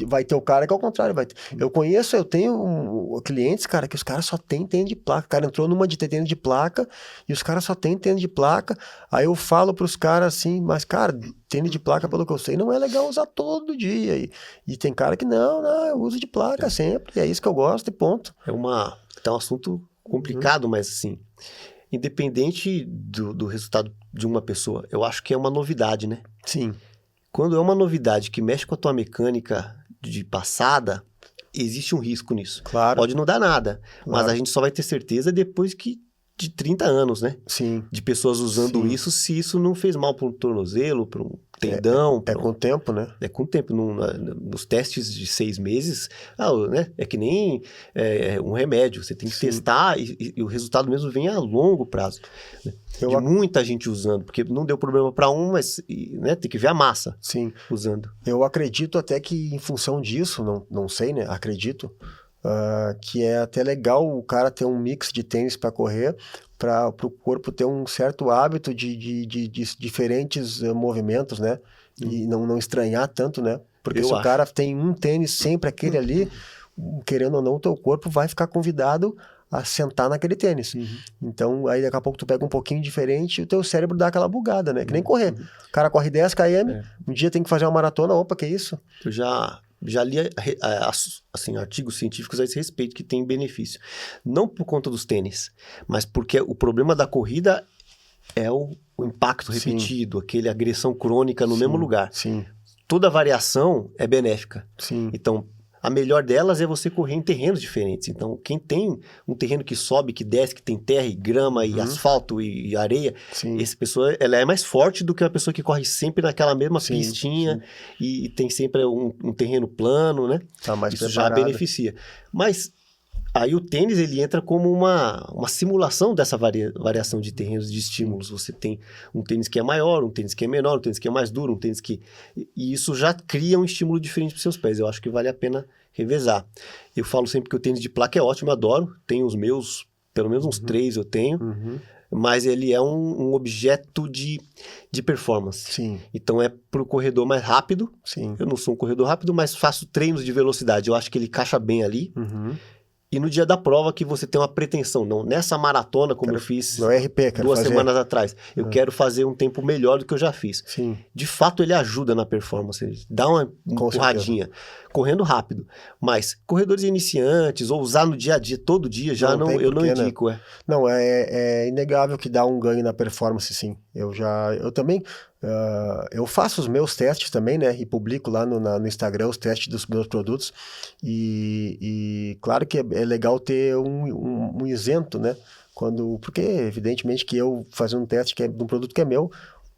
A: vai ter o cara que ao contrário vai ter. Eu tenho clientes, cara, que os caras só tem tênis de placa. O cara entrou numa de ter tênis de placa e os caras só tem tênis de placa. Aí eu falo pros caras assim, mas cara, tênis de placa, pelo que eu sei, não é legal usar todo dia. E tem cara que não, eu uso de placa sempre, e é isso que eu gosto e ponto.
B: É um assunto complicado, mas assim, independente do resultado de uma pessoa, eu acho que é uma novidade, né?
A: Sim.
B: Quando é uma novidade que mexe com a tua mecânica de passada, existe um risco nisso.
A: Claro.
B: Pode não dar nada,
A: Claro.
B: mas a gente só vai ter certeza depois de 30 anos, né?
A: Sim.
B: De pessoas usando
A: Sim.
B: isso, se isso não fez mal para um tornozelo, para um tendão.
A: Com o tempo, né?
B: É com o tempo. Nos testes de 6 meses, né? É que nem um remédio. Você tem que testar e o resultado mesmo vem a longo prazo. Né? De muita gente usando, porque não deu problema para um, mas né, tem que ver a massa.
A: Sim.
B: Usando.
A: Eu acredito até que em função disso, não sei, né? Acredito. Que é até legal o cara ter um mix de tênis para correr, para o corpo ter um certo hábito de diferentes movimentos, né? E não estranhar tanto, né? Porque se o cara tem um tênis sempre aquele ali, querendo ou não, o teu corpo vai ficar convidado a sentar naquele tênis. Então, aí daqui a pouco tu pega um pouquinho diferente e o teu cérebro dá aquela bugada, né? Que nem correr. O cara corre 10 km, um dia tem que fazer uma maratona, opa, que isso?
B: Eu já li assim, artigos científicos a esse respeito que tem benefício. Não por conta dos tênis, mas porque o problema da corrida é o impacto repetido, aquela agressão crônica no mesmo lugar.
A: Sim.
B: Toda variação é benéfica.
A: Sim.
B: Então, a melhor delas é você correr em terrenos diferentes. Então, quem tem um terreno que sobe, que desce, que tem terra e grama e asfalto e areia, essa pessoa ela é mais forte do que uma pessoa que corre sempre naquela mesma pistinha e tem sempre um terreno plano, né?
A: Tá mais
B: Isso
A: preparado.
B: já beneficia. Mas aí o tênis ele entra como uma simulação dessa variação de terrenos, de estímulos. Você tem um tênis que é maior, um tênis que é menor, um tênis que é mais duro, um tênis que... E isso já cria um estímulo diferente para os seus pés. Eu acho que vale a pena revezar. Eu falo sempre que o tênis de placa é ótimo, eu adoro. Tenho os meus, pelo menos uns 3 eu tenho. Mas ele é um objeto de performance.
A: Sim.
B: Então é para o corredor mais rápido.
A: Sim.
B: Eu não sou um corredor rápido, mas faço treinos de velocidade. Eu acho que ele encaixa bem ali. E no dia da prova que você tem uma pretensão, não nessa maratona como eu fiz
A: no RP,
B: 2 semanas atrás, eu quero fazer um tempo melhor do que eu já fiz.
A: Sim.
B: De fato ele ajuda na performance, ele dá uma empurradinha, correndo rápido. Mas corredores iniciantes ou usar no dia a dia, todo dia, eu não indico.
A: Né? Não, é inegável que dá um ganho na performance, sim. Eu também... eu faço os meus testes também, né? E publico lá no Instagram os testes dos meus produtos. E claro que é legal ter um isento, né? Porque, evidentemente, que eu fazer um teste de um produto que é meu,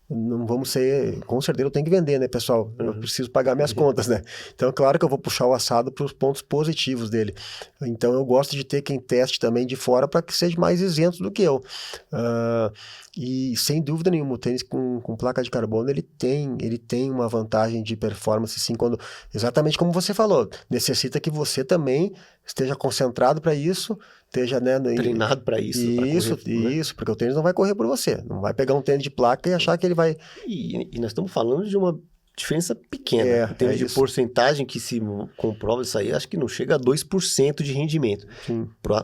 A: não vamos ser... Com certeza eu tenho que vender, né, pessoal? Eu preciso pagar minhas contas, né? Então, claro que eu vou puxar o assado para os pontos positivos dele. Então, eu gosto de ter quem teste também de fora para que seja mais isento do que eu. E, sem dúvida nenhuma, o tênis com placa de carbono, ele tem uma vantagem de performance, sim, exatamente como você falou, necessita que você também esteja concentrado para isso, esteja, né,
B: treinado para isso.
A: Isso, porque o tênis não vai correr por você, não vai pegar um tênis de placa e achar que ele vai...
B: E nós estamos falando de diferença pequena. Em termos de
A: isso.
B: porcentagem que se comprova isso aí, acho que não chega a 2% de rendimento.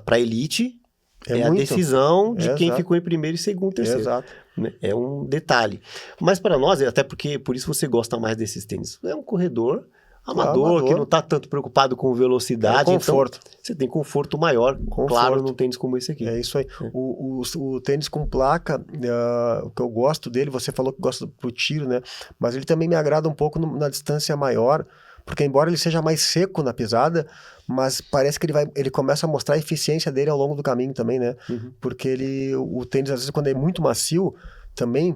B: Para elite, é a decisão de quem ficou em primeiro e segundo, terceiro.
A: Exato.
B: Né? É um detalhe. Mas para nós, até porque por isso você gosta mais desses tênis, é um corredor amador, que não está tanto preocupado com velocidade.
A: Conforto.
B: Então, você tem conforto maior, claro, num tênis como esse aqui.
A: É isso aí. O tênis com placa, o que eu gosto dele, você falou que gosta pro tiro, né? Mas ele também me agrada um pouco na distância maior, porque embora ele seja mais seco na pisada, mas parece que ele começa a mostrar a eficiência dele ao longo do caminho também, né? Porque o tênis, às vezes, quando é muito macio, também...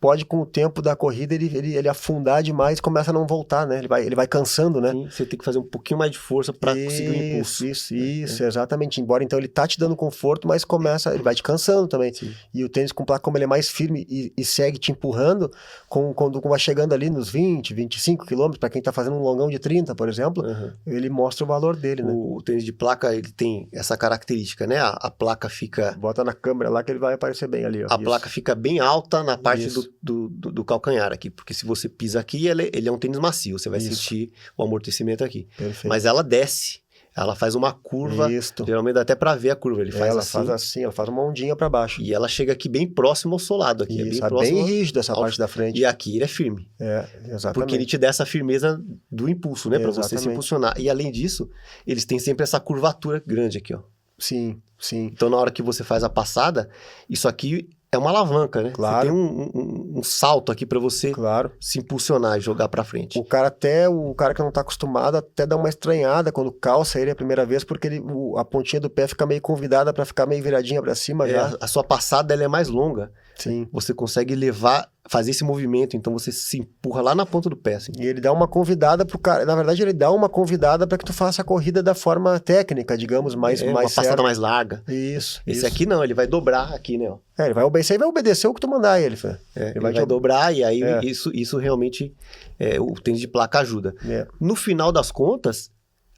A: Pode, com o tempo da corrida, ele afundar demais e começa a não voltar, né? Ele vai cansando, né?
B: Sim, você tem que fazer um pouquinho mais de força para conseguir o impulso.
A: Isso, exatamente. Embora, então, ele tá te dando conforto, mas ele vai te cansando também.
B: Sim.
A: E o tênis com placa, como ele é mais firme e segue te empurrando, quando vai chegando ali nos 20, 25 quilômetros, para quem tá fazendo um longão de 30, por exemplo, ele mostra o valor dele, né?
B: O tênis de placa, ele tem essa característica, né? A placa fica...
A: Bota na câmera lá que ele vai aparecer bem ali, ó.
B: A placa fica bem alta na parte do calcanhar aqui, porque se você pisa aqui, ele é um tênis macio, você vai sentir o amortecimento aqui.
A: Perfeito.
B: Mas ela desce, ela faz uma curva, geralmente dá até pra ver a curva, ela
A: faz uma ondinha pra baixo.
B: E ela chega aqui bem próximo ao solado aqui,
A: bem rígido essa parte da frente.
B: E aqui ele é firme.
A: Exatamente.
B: Porque ele te dá essa firmeza do impulso, né, pra você se impulsionar. E além disso, eles têm sempre essa curvatura grande aqui, ó.
A: Sim.
B: Então na hora que você faz a passada, isso aqui é uma alavanca, né?
A: Claro.
B: Você tem um salto aqui para você se impulsionar e jogar para frente.
A: O cara que não tá acostumado até dá uma estranhada quando calça ele a primeira vez, porque a pontinha do pé fica meio convidada para ficar meio viradinha para cima já.
B: A sua passada ela é mais longa.
A: Sim.
B: Você consegue fazer esse movimento, então você se empurra lá na ponta do pé. Assim.
A: E ele dá uma convidada pro cara. Na verdade, ele dá uma convidada para que tu faça a corrida da forma técnica, digamos, mais
B: uma passada mais larga.
A: Isso.
B: Esse aqui não, ele vai dobrar aqui, né? Ó.
A: Ele vai obedecer o que tu mandar ele.
B: Ele vai dobrar e aí isso realmente o tênis de placa ajuda. No final das contas,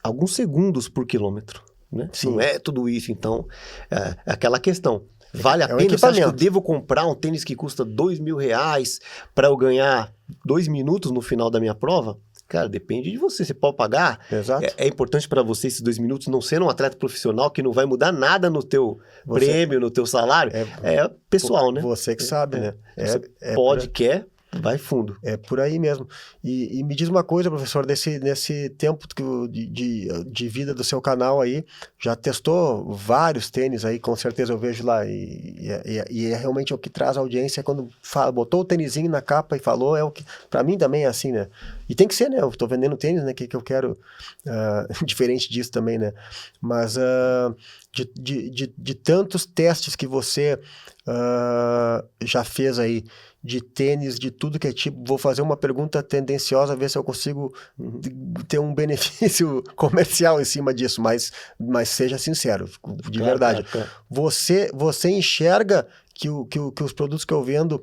B: alguns segundos por quilômetro. Né? Não é tudo isso, então é aquela questão. Vale a pena? Você acha que eu devo comprar um tênis que custa R$2.000 para eu ganhar 2 minutos no final da minha prova? Cara, depende de você. Você pode pagar.
A: Exato.
B: É importante para você esses 2 minutos não ser um atleta profissional que não vai mudar nada no teu prêmio, no teu salário. É pessoal, né?
A: Você que sabe, né?
B: Você quer... Vai fundo.
A: É por aí mesmo. E me diz uma coisa, professor, nesse tempo de vida do seu canal aí, já testou vários tênis aí, com certeza eu vejo lá, e é realmente o que traz audiência quando botou o tênisinho na capa e falou, é o que, pra mim também é assim, né? E tem que ser, né? Eu tô vendendo tênis, né? Que eu quero, diferente disso também, né? Mas de tantos testes que você já fez aí, de tênis, de tudo que é tipo, vou fazer uma pergunta tendenciosa, ver se eu consigo ter um benefício comercial em cima disso, mas seja sincero, de verdade.
B: Claro.
A: Você enxerga que os produtos que eu vendo,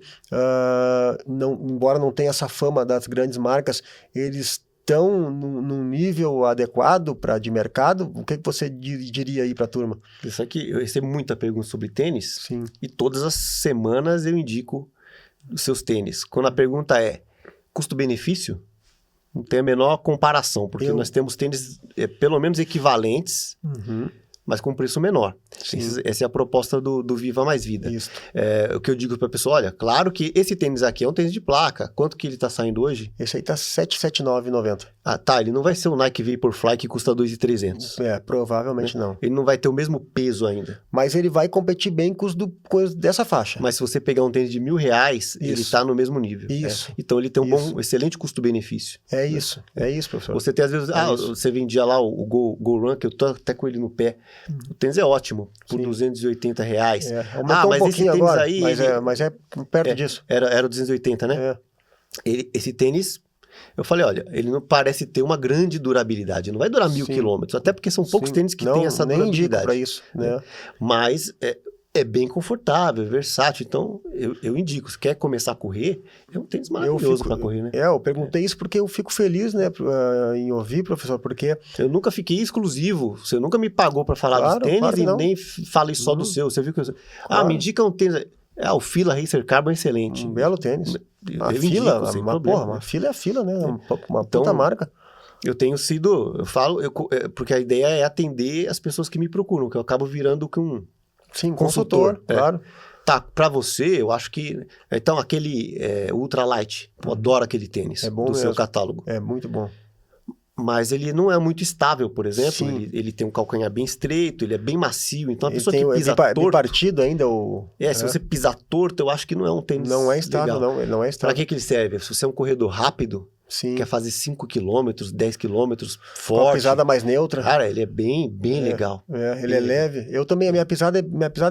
A: embora não tenha essa fama das grandes marcas, eles estão num nível adequado de mercado? O que você diria aí para a turma?
B: Isso aqui, eu recebo muita pergunta sobre tênis.
A: Sim.
B: E todas as semanas eu indico os seus tênis. Quando a pergunta é custo-benefício, não tem a menor comparação, porque nós temos tênis pelo menos equivalentes, mas com preço menor. Essa é a proposta do Viva Mais Vida.
A: Isso.
B: O que eu digo para a pessoa, olha, claro que esse tênis aqui é um tênis de placa. Quanto que ele está saindo hoje?
A: Esse aí tá R$ 779,90.
B: Ah, tá. Ele não vai ser o Nike Vaporfly que custa 2.300.
A: Provavelmente não.
B: Ele não vai ter o mesmo peso ainda.
A: Mas ele vai competir bem com os dessa faixa.
B: Mas se você pegar um tênis de R$1.000, ele está no mesmo nível.
A: Isso.
B: Então ele tem um excelente custo-benefício.
A: É isso, professor.
B: Você tem às vezes, você vendia lá o Go Run, que eu tô até com ele no pé. O tênis é ótimo, por R$280.
A: Mas
B: esse tênis
A: agora,
B: aí...
A: Mas é perto disso.
B: Era o 280, né? Esse tênis... Eu falei, olha, ele não parece ter uma grande durabilidade. Não vai durar 1.000 quilômetros, até porque são poucos tênis que têm essa durabilidade.
A: Para isso, né?
B: Mas é bem confortável, é versátil. Então, eu indico, se quer começar a correr, é um tênis maravilhoso para correr, né?
A: Eu perguntei isso porque eu fico feliz, né, em ouvir, professor, porque...
B: Eu nunca fiquei exclusivo. Você nunca me pagou para falar dos tênis e nem falei só do seu. Você viu que me indica um tênis... O Fila Racer Carbon é excelente.
A: Um belo tênis.
B: Eu indico, sem problema.
A: Uma Fila é a Fila, né? Uma
B: Então,
A: puta marca.
B: Eu tenho sido, porque a ideia é atender as pessoas que me procuram, que eu acabo virando que um
A: Sim, consultor, claro.
B: Tá, pra você, eu acho que... Então, aquele Ultralight, eu adoro aquele tênis
A: É bom
B: do
A: mesmo.
B: seu catálogo.
A: É muito bom.
B: Mas ele não é muito estável, por exemplo.
A: Sim.
B: Ele tem um calcanhar bem estreito, ele é bem macio. Então, a
A: Ele
B: pessoa
A: tem
B: que pisa torto...
A: bipartido ainda.
B: Se você pisar torto, eu acho que não é um tênis
A: Não é estável,
B: legal.
A: não. Ele não é
B: Pra
A: estável.
B: que ele serve? Se você é um corredor rápido,
A: Sim.
B: quer fazer 5 km, 10 km,
A: Com a
B: forte...
A: pisada mais neutra.
B: Cara, ele é bem legal.
A: Ele é leve. Eu também, a minha pisada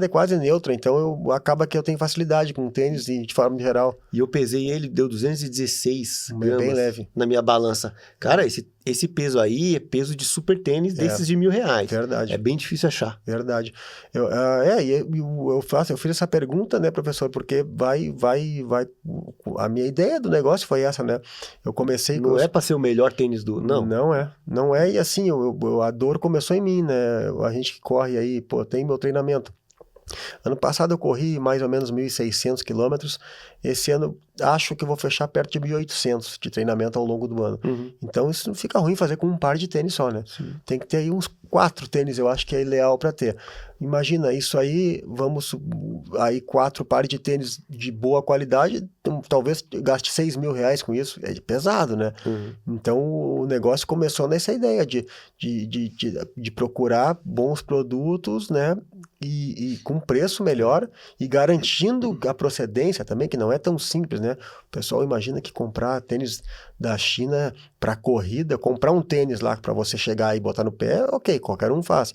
A: é quase neutra, então acaba que eu tenho facilidade com tênis de forma geral.
B: E eu pesei ele, deu 216 gramas
A: Bem leve.
B: na minha balança. Cara, esse peso aí é peso de super tênis desses de R$1.000.
A: Verdade.
B: É bem difícil achar.
A: Verdade. Eu fiz essa pergunta, né, professor, porque a minha ideia do negócio foi essa, né? Eu comecei
B: Não é para ser o melhor tênis do... Não.
A: Não é, e assim, a dor começou em mim, né? A gente que corre aí, tem meu treinamento. Ano passado eu corri mais ou menos 1.600 quilômetros. Esse ano acho que eu vou fechar perto de 1.800 de treinamento ao longo do ano.
B: Uhum.
A: Então isso não fica ruim fazer com um par de tênis só, né?
B: Sim.
A: Tem que ter aí uns 4 tênis, eu acho que é ideal para ter. Imagina, isso aí, aí 4 pares de tênis de boa qualidade, talvez gaste R$6.000 com isso. É pesado, né?
B: Uhum.
A: Então o negócio começou nessa ideia de procurar bons produtos, né? E com preço melhor e garantindo a procedência também, que não é tão simples, né? O pessoal imagina que comprar tênis da China para corrida, comprar um tênis lá para você chegar e botar no pé, ok, qualquer um faz.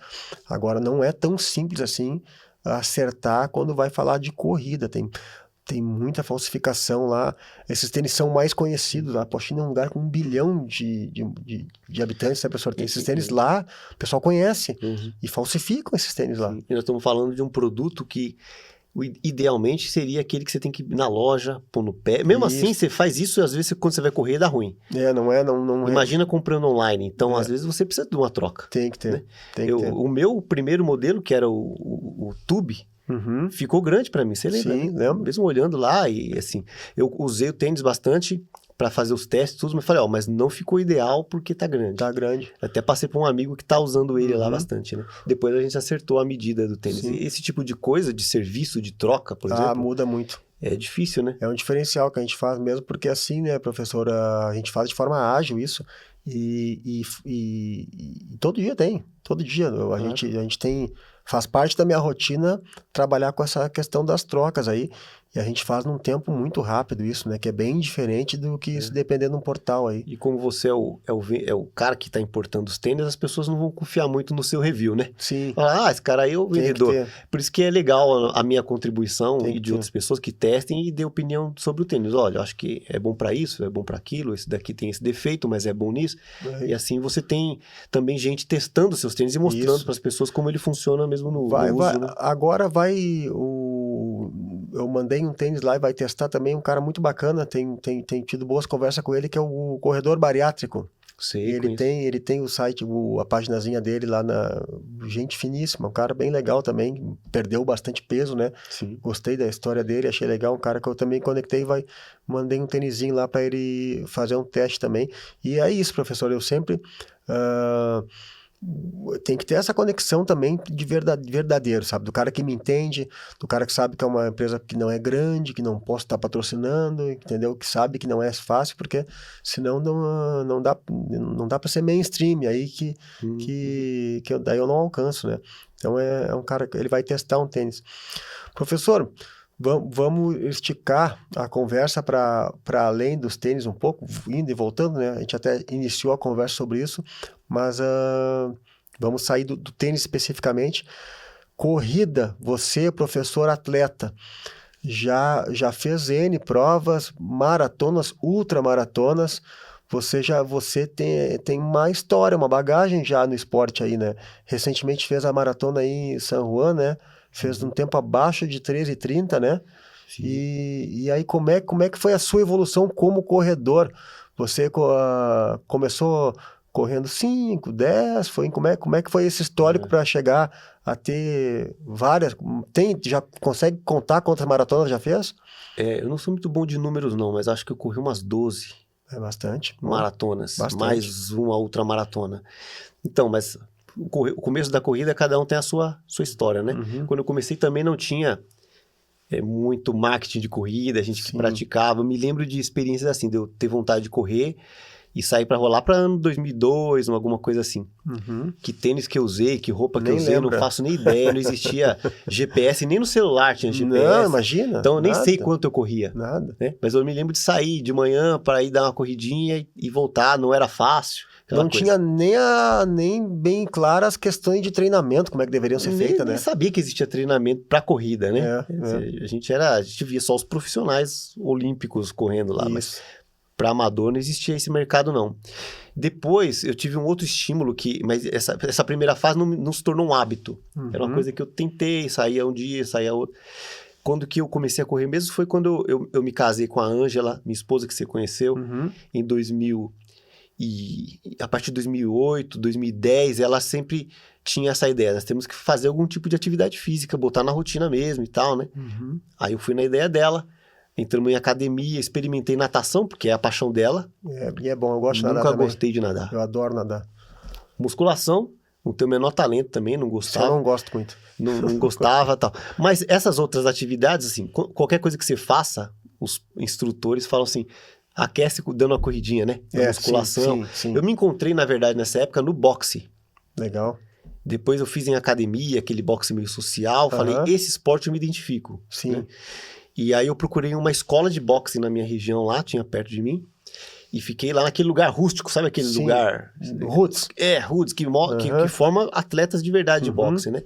A: Agora não é tão simples assim acertar quando vai falar de corrida. Tem muita falsificação lá. Esses tênis são mais conhecidos. A China é um lugar com 1 bilhão de habitantes, né, professor? Tem esses tênis lá, o pessoal conhece e falsificam esses tênis lá.
B: E nós estamos falando de um produto que idealmente seria aquele que você tem que ir na loja, pôr no pé. Mesmo assim, você faz isso e às vezes quando você vai correr dá ruim.
A: Não
B: Imagina comprando online. Então, às vezes você precisa de uma troca.
A: Tem que ter.
B: Né?
A: Tem que ter.
B: O meu primeiro modelo, que era o Tube, ficou grande para mim. Você lembra?
A: Sim,
B: né?
A: lembro.
B: Mesmo olhando lá e assim, eu usei o tênis bastante para fazer os testes, tudo, mas falei, mas não ficou ideal porque tá grande.
A: Tá grande.
B: Até passei para um amigo que tá usando ele lá bastante, né? Depois a gente acertou a medida do tênis.
A: Sim.
B: E esse tipo de coisa, de serviço, de troca, por exemplo,
A: Muda muito.
B: é difícil, né?
A: É um diferencial que a gente faz mesmo, porque assim, né, professor, a gente faz de forma ágil isso, e todo dia tem, todo dia. A gente tem, faz parte da minha rotina trabalhar com essa questão das trocas aí, e a gente faz num tempo muito rápido isso, né, que é bem diferente do que se depender de um portal aí.
B: E como você é o cara que está importando os tênis, as pessoas não vão confiar muito no seu review, né?
A: Sim.
B: Falar, esse cara aí é o vendedor. Por isso que é legal a minha contribuição e de outras pessoas que testem e dê opinião sobre o tênis. Olha, eu acho que é bom para isso, é bom para aquilo, esse daqui tem esse defeito, mas é bom nisso. E assim você tem também gente testando seus tênis e mostrando para as pessoas como ele funciona mesmo no uso. Né?
A: Agora eu mandei um tênis lá e vai testar também um cara muito bacana, tem tido boas conversas com ele, que é o corredor bariátrico.
B: Sei,
A: ele tem o site, a paginazinha dele lá gente finíssima, um cara bem legal também, perdeu bastante peso, né?
B: Sim.
A: Gostei da história dele, achei legal, um cara que eu também conectei, mandei um tênisinho lá para ele fazer um teste também. E é isso, professor, eu sempre... tem que ter essa conexão também de verdadeiro, sabe? Do cara que me entende, do cara que sabe que é uma empresa que não é grande, que não posso estar patrocinando, entendeu? Que sabe que não é fácil, porque senão não dá para ser mainstream, aí que daí eu não alcanço, né? Então é um cara que ele vai testar um tênis. Professor, vamos esticar a conversa para além dos tênis um pouco, indo e voltando, né? A gente até iniciou a conversa sobre isso, mas vamos sair do tênis especificamente. Corrida, você, professor atleta, já fez N provas, maratonas, ultramaratonas. Você tem uma história, uma bagagem já no esporte aí, né? Recentemente fez a maratona aí em San Juan, né? Fez um tempo abaixo de 13h30, né? Sim. E aí, como é que foi a sua evolução como corredor? Você começou correndo 5, 10, como é que foi esse histórico para chegar a ter várias, já consegue contar quantas maratonas já fez?
B: Eu não sou muito bom de números não, mas acho que eu corri umas 12
A: É bastante.
B: maratonas,
A: Bastante.
B: mais uma outra maratona. Então, mas o começo da corrida, cada um tem a sua história, né?
A: Uhum.
B: Quando eu comecei também não tinha muito marketing de corrida, a gente que
A: Sim.
B: praticava. Eu me lembro de experiências assim, de eu ter vontade de correr e sair para rolar para ano 2002, alguma coisa assim.
A: Uhum.
B: Que tênis que eu usei, que roupa que
A: Nem
B: eu usei, eu
A: lembra.
B: não faço nem ideia. Não existia GPS, nem no celular tinha GPS.
A: Não, imagina.
B: Então eu nem
A: nada,
B: sei quanto eu corria.
A: Nada.
B: Né? Mas eu me lembro de sair de manhã para ir dar uma corridinha e voltar, não era fácil.
A: Não tinha nem bem claras as questões de treinamento, como é que deveriam ser feitas, né?
B: Nem sabia que existia treinamento para corrida, né?
A: É,
B: A gente via só os profissionais olímpicos correndo lá, mas
A: Isso.
B: para amador não existia esse mercado não. Depois eu tive um outro estímulo mas essa primeira fase não se tornou um hábito. Era uma
A: Uhum.
B: coisa que eu tentei, saía um dia, saía outro. Quando que eu comecei a correr mesmo foi quando eu me casei com a Ângela, minha esposa que você conheceu,
A: Uhum.
B: em 2000 e a partir de 2008, 2010, ela sempre tinha essa ideia, nós temos que fazer algum tipo de atividade física, botar na rotina mesmo e tal, né?
A: Uhum.
B: Aí eu fui na ideia dela, entramos em academia, experimentei natação, porque é a paixão dela.
A: E é bom, eu gosto de nadar
B: Nunca
A: também.
B: gostei de nadar.
A: Eu adoro nadar.
B: Musculação, não tenho o menor talento também, não
A: Só
B: gostava.
A: não gosto muito.
B: Não gostava e tal. Mas essas outras atividades, assim, qualquer coisa que você faça, os instrutores falam assim, aquece dando uma corridinha, né? Na musculação.
A: Sim.
B: Eu me encontrei, na verdade, nessa época, no boxe.
A: Legal.
B: Depois eu fiz em academia, aquele boxe meio social. Falei,
A: Aham.
B: esse esporte eu me identifico.
A: Sim.
B: Né? E aí eu procurei uma escola de boxe na minha região lá, tinha perto de mim. E fiquei lá naquele lugar rústico, sabe aquele
A: Sim.
B: lugar?
A: Roots.
B: Roots, que
A: Aham.
B: forma atletas de verdade de
A: Uhum.
B: boxe, né?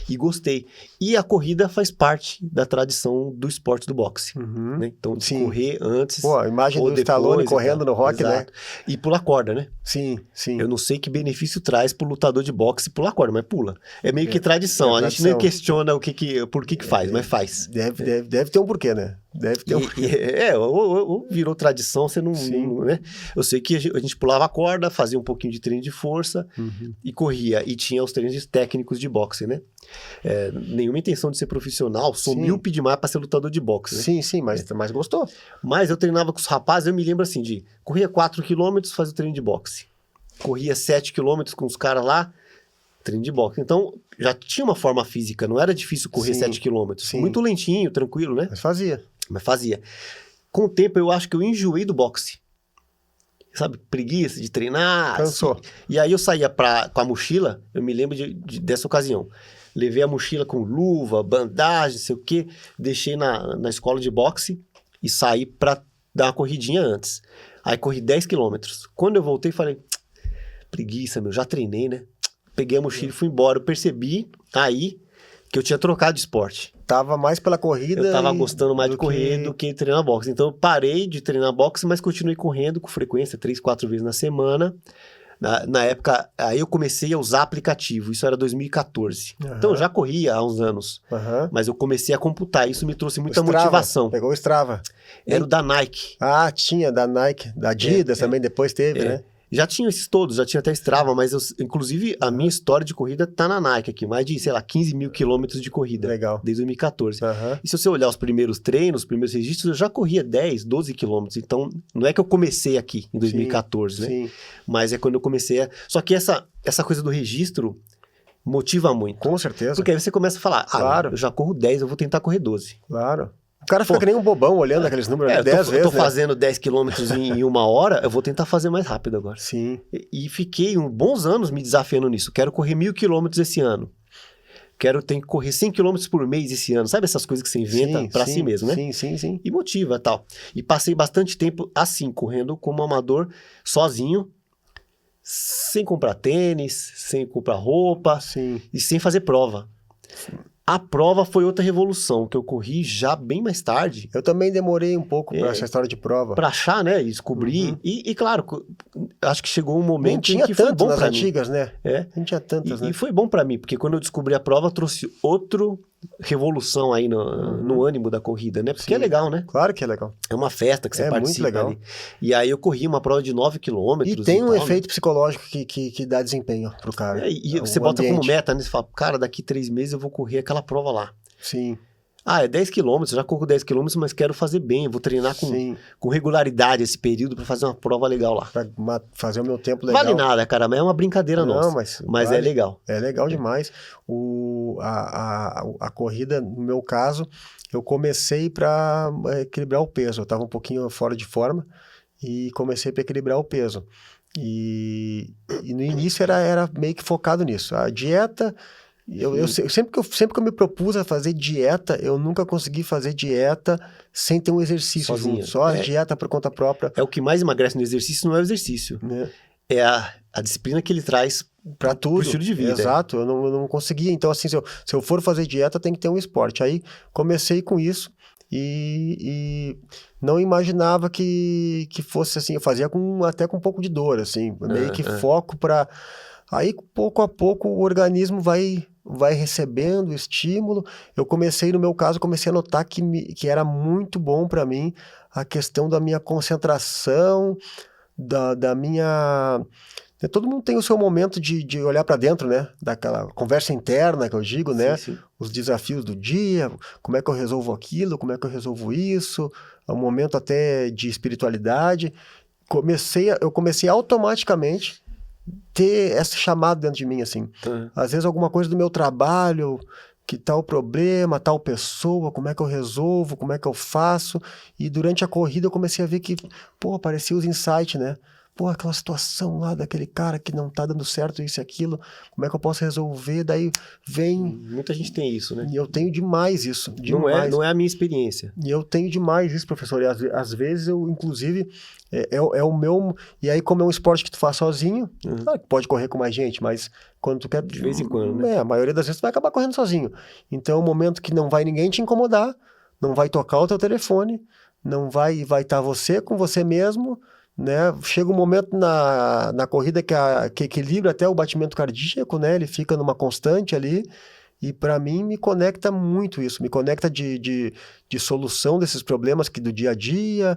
B: E gostei. E a corrida faz parte da tradição do esporte do boxe,
A: Uhum.
B: né? Então, de
A: Sim.
B: correr antes
A: Pô, a imagem
B: ou
A: do
B: depois
A: Stallone
B: e
A: correndo
B: tal.
A: no rock, né?
B: Exato. E pular corda, né?
A: Sim.
B: Eu não sei que benefício traz pro lutador de boxe pular corda, mas pula. É meio que tradição.
A: é
B: A gente nem
A: tradição.
B: questiona por que faz, mas faz.
A: Deve ter um porquê, né? Deve ter um porquê.
B: Ou virou tradição, você não,
A: Sim.
B: né? Eu sei que a gente pulava a corda, fazia um pouquinho de treino de força
A: Uhum.
B: e corria. E tinha os treinos técnicos de boxe, né? Nenhuma intenção de ser profissional, sou
A: Sim.
B: míope demais para ser lutador de boxe, né?
A: Sim, mas gostou.
B: Mas eu treinava com os rapazes, eu me lembro assim de corria 4 km, fazia o treino de boxe. Corria 7 km com os caras lá, treino de boxe. Então, já tinha uma forma física, não era difícil correr
A: Sim.
B: 7 km.
A: Sim.
B: Muito lentinho, tranquilo, né?
A: Mas fazia.
B: Mas fazia. Com o tempo, eu acho que eu enjoei do boxe. Sabe, preguiça de treinar.
A: Cansou.
B: Assim. E aí eu saía com a mochila, eu me lembro dessa ocasião. Levei a mochila com luva, bandagem, sei o quê, deixei na escola de boxe e saí pra dar uma corridinha antes. Aí corri 10 quilômetros. Quando eu voltei, falei, preguiça, já treinei, né? Peguei a mochila e fui embora. Eu percebi aí que eu tinha trocado de esporte.
A: Tava mais pela corrida.
B: Eu tava gostando mais
A: do
B: de correr do que treinar boxe. Então eu parei de treinar boxe, mas continuei correndo com frequência, 3, 4 vezes na semana. Na época, aí eu comecei a usar aplicativo. Isso era 2014.
A: Aham.
B: Então eu já corria há uns anos.
A: Aham.
B: Mas eu comecei a computar. Isso me trouxe muita
A: Strava.
B: motivação.
A: Pegou o Strava.
B: Era o da Nike.
A: Ah, tinha da Nike, da Adidas também depois teve, né?
B: Já tinha esses todos, já tinha até Strava, mas inclusive a minha história de corrida tá na Nike aqui. Mais de, 15 mil quilômetros de corrida.
A: Legal.
B: Desde 2014.
A: Aham.
B: E se você olhar os primeiros treinos, os primeiros registros, eu já corria 10, 12 quilômetros. Então, não é que eu comecei aqui em 2014, né?
A: Sim.
B: Mas é quando eu comecei a... Só que essa coisa do registro motiva muito.
A: Com certeza.
B: Porque aí você começa a falar,
A: Claro.
B: eu já corro 10, eu vou tentar correr 12.
A: Claro. O cara fica que nem um bobão olhando aqueles números
B: Eu
A: 10 vezes,
B: tô
A: né?
B: fazendo 10 quilômetros em 1 hora, eu vou tentar fazer mais rápido agora.
A: Sim.
B: E fiquei bons anos me desafiando nisso. Quero correr 1.000 quilômetros esse ano. Tenho que correr 100 quilômetros por mês esse ano. Sabe essas coisas que você inventa pra si mesmo, né?
A: Sim.
B: E motiva e tal. E passei bastante tempo assim, correndo como amador, sozinho, sem comprar tênis, sem comprar roupa
A: Sim.
B: e sem fazer prova. A prova foi outra revolução, que eu corri já bem mais tarde,
A: Eu também demorei um pouco pra essa história de prova.
B: pra achar, né, e descobrir.
A: Uhum.
B: E claro, acho que chegou um momento
A: Nem tinha
B: em que foi
A: tanto
B: bom
A: nas
B: pra mim.
A: antigas, né?
B: É.
A: Não tinha tantas, né?
B: E foi bom pra mim, porque quando eu descobri a prova, trouxe outro revolução aí no ânimo da corrida, né? Porque
A: Sim.
B: é legal, né?
A: Claro que é legal.
B: É uma festa que você participa
A: muito legal.
B: ali. E aí eu corri uma prova de 9 quilômetros.
A: E tem um
B: tal,
A: efeito psicológico que dá desempenho pro cara.
B: E você bota como meta, né? Você fala, cara, daqui 3 meses eu vou correr aquela prova lá.
A: Sim.
B: É 10 quilômetros, já corro 10 quilômetros, mas quero fazer bem, vou treinar com regularidade esse período para fazer uma prova legal lá.
A: Pra fazer o meu tempo legal.
B: Vale nada, cara, mas é uma brincadeira nossa. Mas
A: vale,
B: é legal.
A: É legal demais. A corrida, no meu caso, eu comecei para equilibrar o peso. Eu estava um pouquinho fora de forma e comecei para equilibrar o peso. E no início era meio que focado nisso. A dieta... sempre que eu me propus a fazer dieta, eu nunca consegui fazer dieta sem ter um exercício
B: sozinho.
A: Junto. Só a dieta por conta própria.
B: É o que mais emagrece no exercício, não é o exercício. É a disciplina que ele traz
A: para tudo. Pro
B: estilo de vida.
A: Exato, eu não conseguia. Então, assim, se eu for fazer dieta, tem que ter um esporte. Aí comecei com isso e não imaginava que fosse assim. Eu fazia até com um pouco de dor, assim, meio que foco para... Aí, pouco a pouco, o organismo vai recebendo estímulo. No meu caso, comecei a notar que era muito bom para mim a questão da minha concentração, da minha... Todo mundo tem o seu momento de olhar para dentro, né? Daquela conversa interna que eu digo, né?
B: Sim.
A: Os desafios do dia, como é que eu resolvo aquilo, como é que eu resolvo isso, um momento até de espiritualidade. Eu comecei automaticamente ter esse chamado dentro de mim, assim. Às vezes alguma coisa do meu trabalho, que tal problema, tal pessoa, como é que eu resolvo, como é que eu faço. E durante a corrida eu comecei a ver que, apareciam os insights, né? Aquela situação lá daquele cara que não tá dando certo isso e aquilo, como é que eu posso resolver? Daí vem...
B: Muita gente tem isso, né?
A: E eu tenho demais isso.
B: Não é a minha experiência.
A: E eu tenho demais isso, professor. E às vezes eu, inclusive, é o meu... E aí, como é um esporte que tu faz sozinho, claro que pode correr com mais gente, mas quando tu quer...
B: De vez em quando, né?
A: A maioria das vezes tu vai acabar correndo sozinho. Então, é um momento que não vai ninguém te incomodar, não vai tocar o teu telefone, não vai estar você com você mesmo, né? Chega um momento na corrida que equilibra até o batimento cardíaco, né? Ele fica numa constante ali. E para mim me conecta muito isso, me conecta de solução desses problemas do dia a dia,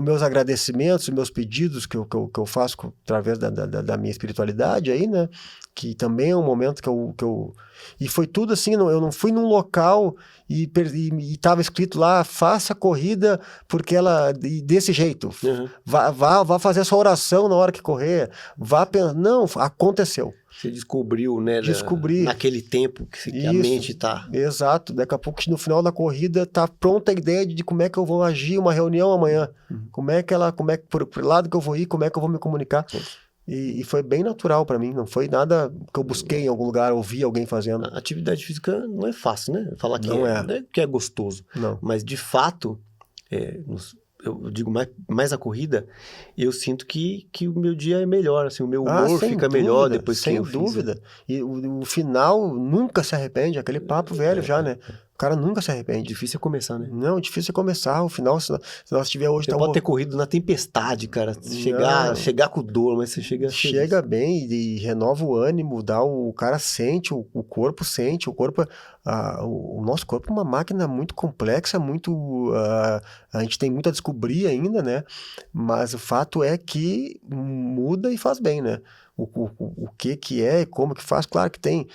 A: meus agradecimentos, meus pedidos que eu faço através da minha espiritualidade aí, né? Que também é um momento que eu... E foi tudo assim, eu não fui num local e estava escrito lá, faça a corrida porque ela... desse jeito. Vá fazer a sua oração na hora que correr. Não, aconteceu.
B: Você descobriu, né?
A: Descobri.
B: Naquele tempo que a mente tá...
A: Exato. Daqui a pouco, no final da corrida, tá pronta a ideia de como é que eu vou agir uma reunião amanhã. Por lado que eu vou ir, como é que eu vou me comunicar. E foi bem natural para mim. Não foi nada que eu busquei em algum lugar, ouvi alguém fazendo.
B: A atividade física não é fácil, né? Falar que
A: não é
B: que é gostoso.
A: Não.
B: Mas, de fato... eu digo mais a corrida, eu sinto que o meu dia é melhor, assim, o meu humor fica melhor depois que eu fiz.
A: Sem dúvida. E o final nunca se arrepende, aquele papo velho já, né? O cara nunca se arrepende.
B: Difícil é começar, né?
A: Não, difícil é começar. O final, se nós tiver hoje...
B: Você pode ter corrido na tempestade, cara. Chegar com dor, mas você chega feliz.
A: Chega bem e renova o ânimo, o cara sente, o corpo sente, o nosso corpo é uma máquina muito complexa, a gente tem muito a descobrir ainda, né? Mas o fato é que muda e faz bem, né? O que é, como que faz, claro que tem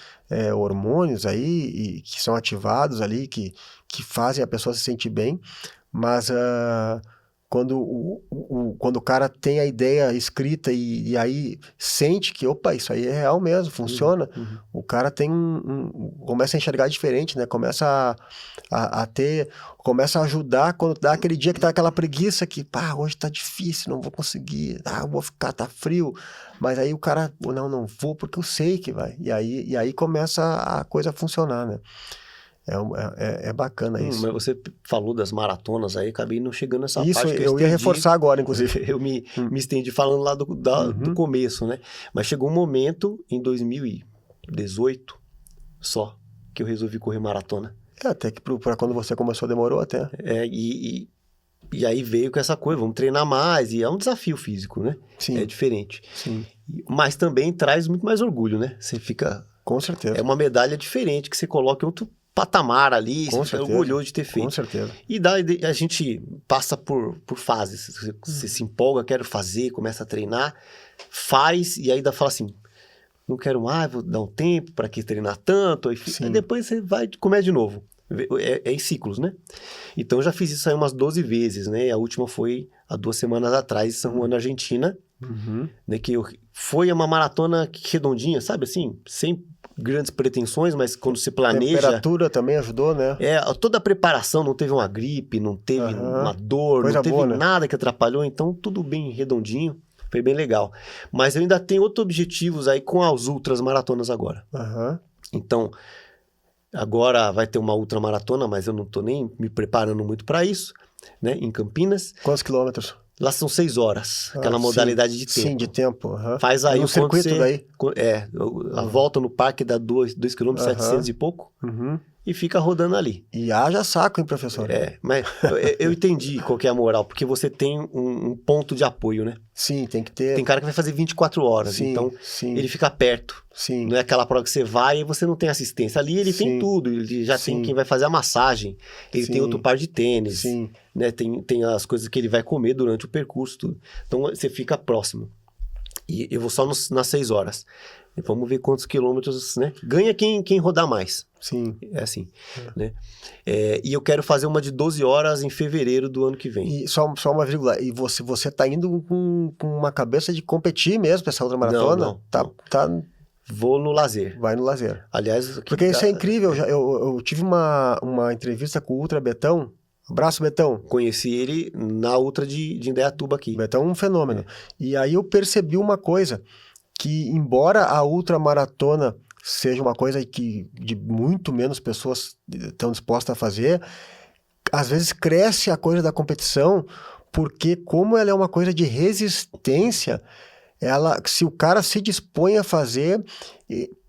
A: hormônios aí que são ativados ali, que fazem a pessoa se sentir bem, mas quando o cara tem a ideia escrita e aí sente que, isso aí é real mesmo, funciona, o cara começa a enxergar diferente, né? Começa a ajudar quando dá aquele dia que tá aquela preguiça que, hoje tá difícil, não vou conseguir, eu vou ficar, tá frio, mas aí o cara, não vou porque eu sei que vai, e aí começa a coisa a funcionar, né? É bacana isso.
B: Mas você falou das maratonas aí, acabei não chegando nessa parte.
A: Isso, eu ia reforçar agora, inclusive.
B: Eu me estendi falando lá do começo, né? Mas chegou um momento, em 2018, só, que eu resolvi correr maratona.
A: Até que para quando você começou demorou até.
B: E aí veio com essa coisa, vamos treinar mais, e é um desafio físico, né?
A: Sim.
B: É diferente.
A: Sim.
B: Mas também traz muito mais orgulho, né? Você fica
A: Com certeza.
B: É uma medalha diferente que você coloca em outro patamar ali,
A: Com
B: você fica
A: certeza.
B: orgulhoso de ter feito.
A: Com certeza.
B: E daí a gente passa por fases. Você se empolga, quero fazer, começa a treinar, faz, e aí ainda fala assim, não quero mais, vou dar um tempo, para que treinar tanto? Aí depois você vai começa de novo. É em ciclos, né? Então eu já fiz isso aí umas 12 vezes, né? A última foi há 2 semanas atrás, em São Juan, na Argentina, né? Foi uma maratona redondinha, sabe assim? Sem grandes pretensões, mas quando você planeja...
A: Temperatura também ajudou, né?
B: Toda a preparação, não teve uma gripe, não teve uma dor,
A: Coisa
B: não teve
A: boa, né?
B: nada que atrapalhou, então tudo bem redondinho, foi bem legal. Mas eu ainda tenho outros objetivos aí com as ultras maratonas agora. Então, agora vai ter uma ultramaratona, mas eu não tô nem me preparando muito para isso, né? Em Campinas.
A: Quantos quilômetros?
B: Lá são 6 horas, aquela modalidade de tempo.
A: Sim, de tempo.
B: Faz aí
A: no circuito daí.
B: A volta no parque dá 2 km, 700 e pouco, e fica rodando ali.
A: E haja saco, hein, professor?
B: Mas eu entendi qual que é a moral, porque você tem um ponto de apoio, né?
A: Sim, tem que ter.
B: Tem cara que vai fazer 24 horas, então ele fica perto.
A: Sim.
B: Não é aquela prova que você vai e você não tem assistência. Ali ele tem tudo, ele já tem quem vai fazer a massagem, ele tem outro par de tênis, né? Tem as coisas que ele vai comer durante o percurso, tudo. Então você fica próximo. E eu vou só nas 6 horas. E vamos ver quantos quilômetros, né? Ganha quem rodar mais.
A: Sim.
B: É assim, né? E eu quero fazer uma de 12 horas em fevereiro do ano que vem.
A: E só uma vírgula. E você tá indo com uma cabeça de competir mesmo pra essa outra maratona?
B: Não.
A: Tá.
B: Vou no lazer.
A: Vai no lazer.
B: Aliás...
A: Porque isso é incrível. Eu tive uma entrevista com o Ultra Betão. Abraço, Betão.
B: Conheci ele na Ultra de Indaiatuba aqui.
A: Betão é um fenômeno. E aí eu percebi uma coisa, que embora a ultramaratona seja uma coisa que de muito menos pessoas estão dispostas a fazer, às vezes cresce a coisa da competição, porque como ela é uma coisa de resistência, se o cara se dispõe a fazer,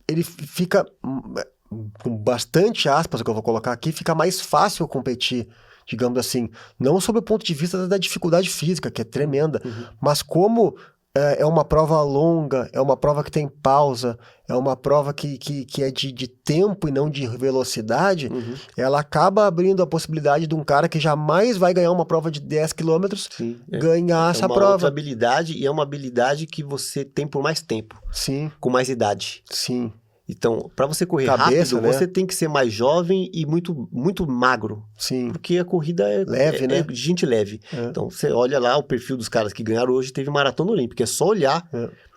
A: ele fica, com bastante aspas que eu vou colocar aqui, fica mais fácil competir, digamos assim, não sob o ponto de vista da dificuldade física, que é tremenda, mas como é uma prova longa, é uma prova que tem pausa, é uma prova que é de tempo e não de velocidade, ela acaba abrindo a possibilidade de um cara que jamais vai ganhar uma prova de 10 quilômetros ganhar essa prova. É uma outra
B: habilidade, e é uma habilidade que você tem por mais tempo.
A: Sim.
B: Com mais idade.
A: Sim.
B: Então, para você correr rápido, né? Você tem que ser mais jovem e muito, muito magro.
A: Sim.
B: Porque a corrida é
A: leve, né?
B: De gente leve. Então, você olha lá o perfil dos caras que ganharam hoje, teve maratona olímpica. É só olhar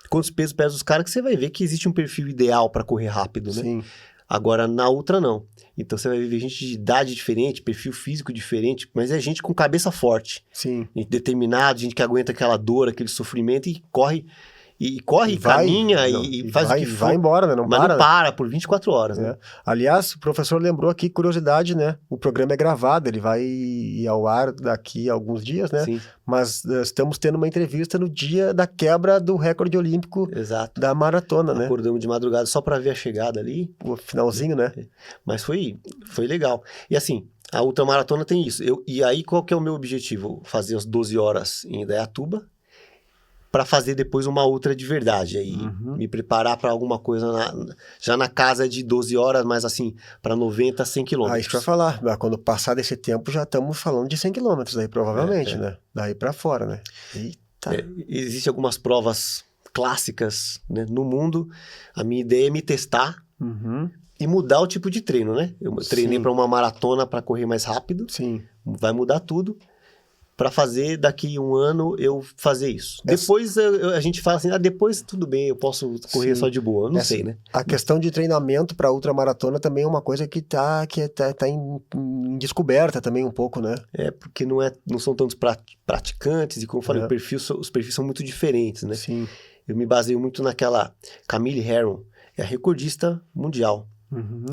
B: quantos pesos pesam os caras que você vai ver que existe um perfil ideal para correr rápido, né?
A: Sim.
B: Agora, na ultra, não. Então, você vai ver gente de idade diferente, perfil físico diferente, mas é gente com cabeça forte.
A: Sim.
B: Gente determinada, gente que aguenta aquela dor, aquele sofrimento e corre... caminha e faz o que for.
A: Vai embora, né? Não
B: para por 24 horas, né?
A: Aliás, o professor lembrou aqui, curiosidade, né? O programa é gravado, ele vai ir ao ar daqui a alguns dias, né?
B: Sim.
A: Mas estamos tendo uma entrevista no dia da quebra do recorde olímpico da maratona, né?
B: Acordamos de madrugada só para ver a chegada ali.
A: O finalzinho, né?
B: Mas foi legal. E assim, a ultramaratona tem isso. E aí, qual que é o meu objetivo? Fazer as 12 horas em Indaiatuba, para fazer depois uma outra de verdade. Aí me preparar para alguma coisa já na casa de 12 horas, mas assim, para 90, 100 quilômetros.
A: Isso que eu ia falar. Quando passar desse tempo, já estamos falando de 100 quilômetros aí, provavelmente, né? Daí para fora, né? Eita.
B: Existem algumas provas clássicas, né, no mundo. A minha ideia é me testar e mudar o tipo de treino, né? Eu treinei para uma maratona para correr mais rápido.
A: Sim.
B: Vai mudar tudo. Para fazer daqui 1 ano eu fazer isso. Depois a gente fala assim, depois tudo bem, eu posso correr só de boa. Eu não sei, né?
A: A questão de treinamento para ultramaratona também é uma coisa que tá em descoberta também um pouco, né?
B: Porque não são tantos praticantes e como eu falei, os perfis são muito diferentes, né?
A: Sim.
B: Eu me baseio muito naquela Camille Herron, é a recordista mundial.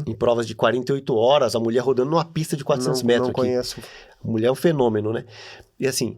B: Em provas de 48 horas, a mulher rodando numa pista de 400 metros.
A: Não conheço.
B: A mulher é um fenômeno, né? E assim,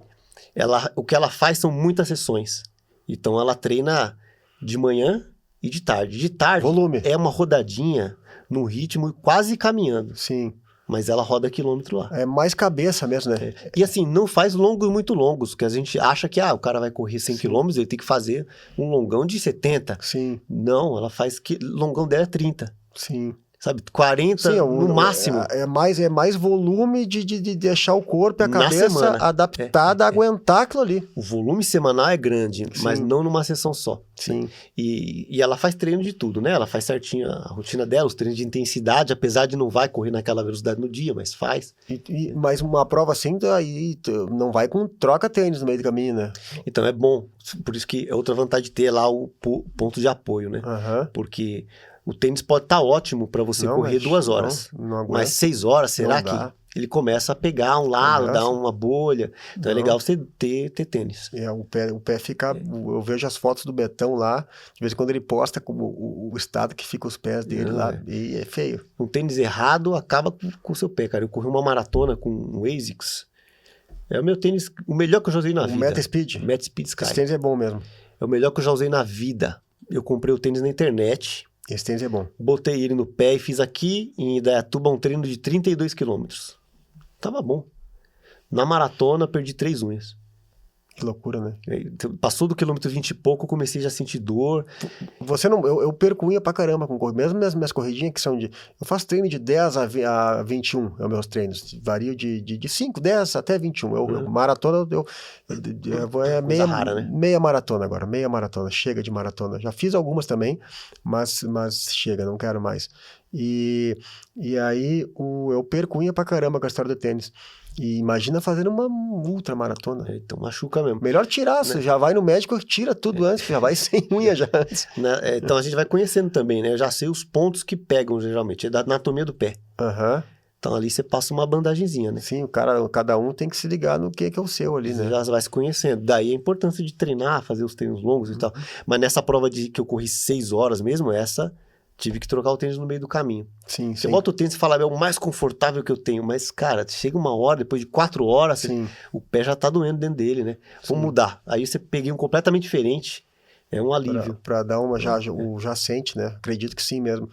B: o que ela faz são muitas sessões. Então, ela treina de manhã e de tarde. De tarde,
A: volume.
B: É uma rodadinha num ritmo quase caminhando.
A: Sim.
B: mas ela roda quilômetro lá.
A: É mais cabeça mesmo, né?
B: E assim, não faz longos muito longos, que a gente acha que o cara vai correr 100 km, ele tem que fazer um longão de 70.
A: Sim,
B: Não, ela faz longão dela é 30.
A: sim.
B: Sabe, 40
A: Sim,
B: no máximo.
A: É mais volume de deixar o corpo e a
B: Na
A: cabeça
B: semana.
A: adaptada a aguentar aquilo ali.
B: O volume semanal é grande, mas não numa sessão só.
A: Sim.
B: E ela faz treino de tudo, né? Ela faz certinho a rotina dela, os treinos de intensidade, apesar de não vai correr naquela velocidade no dia, mas faz.
A: Mas uma prova assim, aí não vai com troca tênis no meio do caminho, né?
B: Então é bom. Por isso que é outra vantagem de ter lá o ponto de apoio, né?
A: Aham.
B: Porque o tênis pode estar ótimo para você correr 2 horas.
A: Não aguenta.
B: Mas 6 horas, será que ele começa a pegar um lado, dar uma bolha? Então é legal você ter tênis.
A: O pé fica... Eu vejo as fotos do Betão lá, de vez em quando ele posta o estado que fica os pés dele lá, e é feio.
B: Um tênis errado acaba com o seu pé, cara. Eu corri uma maratona com um ASICS. É o meu tênis, o melhor que eu já usei na vida.
A: O Meta Speed.
B: Meta Speed Sky.
A: Esse tênis é bom mesmo.
B: É o melhor que eu já usei na vida. Eu comprei o tênis na internet.
A: Esse tênis é bom.
B: Botei ele no pé e fiz aqui em Indaiatuba um treino de 32 quilômetros. Tava bom. Na maratona, perdi 3 unhas.
A: Que loucura, né?
B: Passou do quilômetro 20 e pouco, eu comecei já a sentir dor.
A: Você não... Eu perco unha pra caramba com corrida. Mesmo minhas corridinhas que são de... Eu faço treino de 10 a 21, é os meus treinos. Vario de 5, 10 até 21. Maratona, é meia maratona agora. Meia maratona. Chega de maratona. Já fiz algumas também, mas chega, não quero mais. E aí eu perco unha pra caramba com a história do tênis. E imagina fazendo uma ultramaratona.
B: Então machuca mesmo.
A: Melhor tirar, você já vai no médico e tira tudo antes, já vai sem unha já antes.
B: Então a gente vai conhecendo também, né? Eu já sei os pontos que pegam geralmente, é da anatomia do pé.
A: Aham.
B: Então ali você passa uma bandagenzinha, né?
A: Sim, cada um tem que se ligar no que é o seu ali, né?
B: Você já vai se conhecendo. Daí a importância de treinar, fazer os treinos longos e tal. Mas nessa prova que eu corri 6 horas mesmo, tive que trocar o tênis no meio do caminho.
A: Sim,
B: Você bota o tênis e fala, é o mais confortável que eu tenho. Mas, cara, chega uma hora, depois de 4 horas, o pé já tá doendo dentro dele, né? Vamos mudar. Aí você peguei um completamente diferente. É um alívio.
A: Pra dar uma, já sente, né? Acredito que sim mesmo.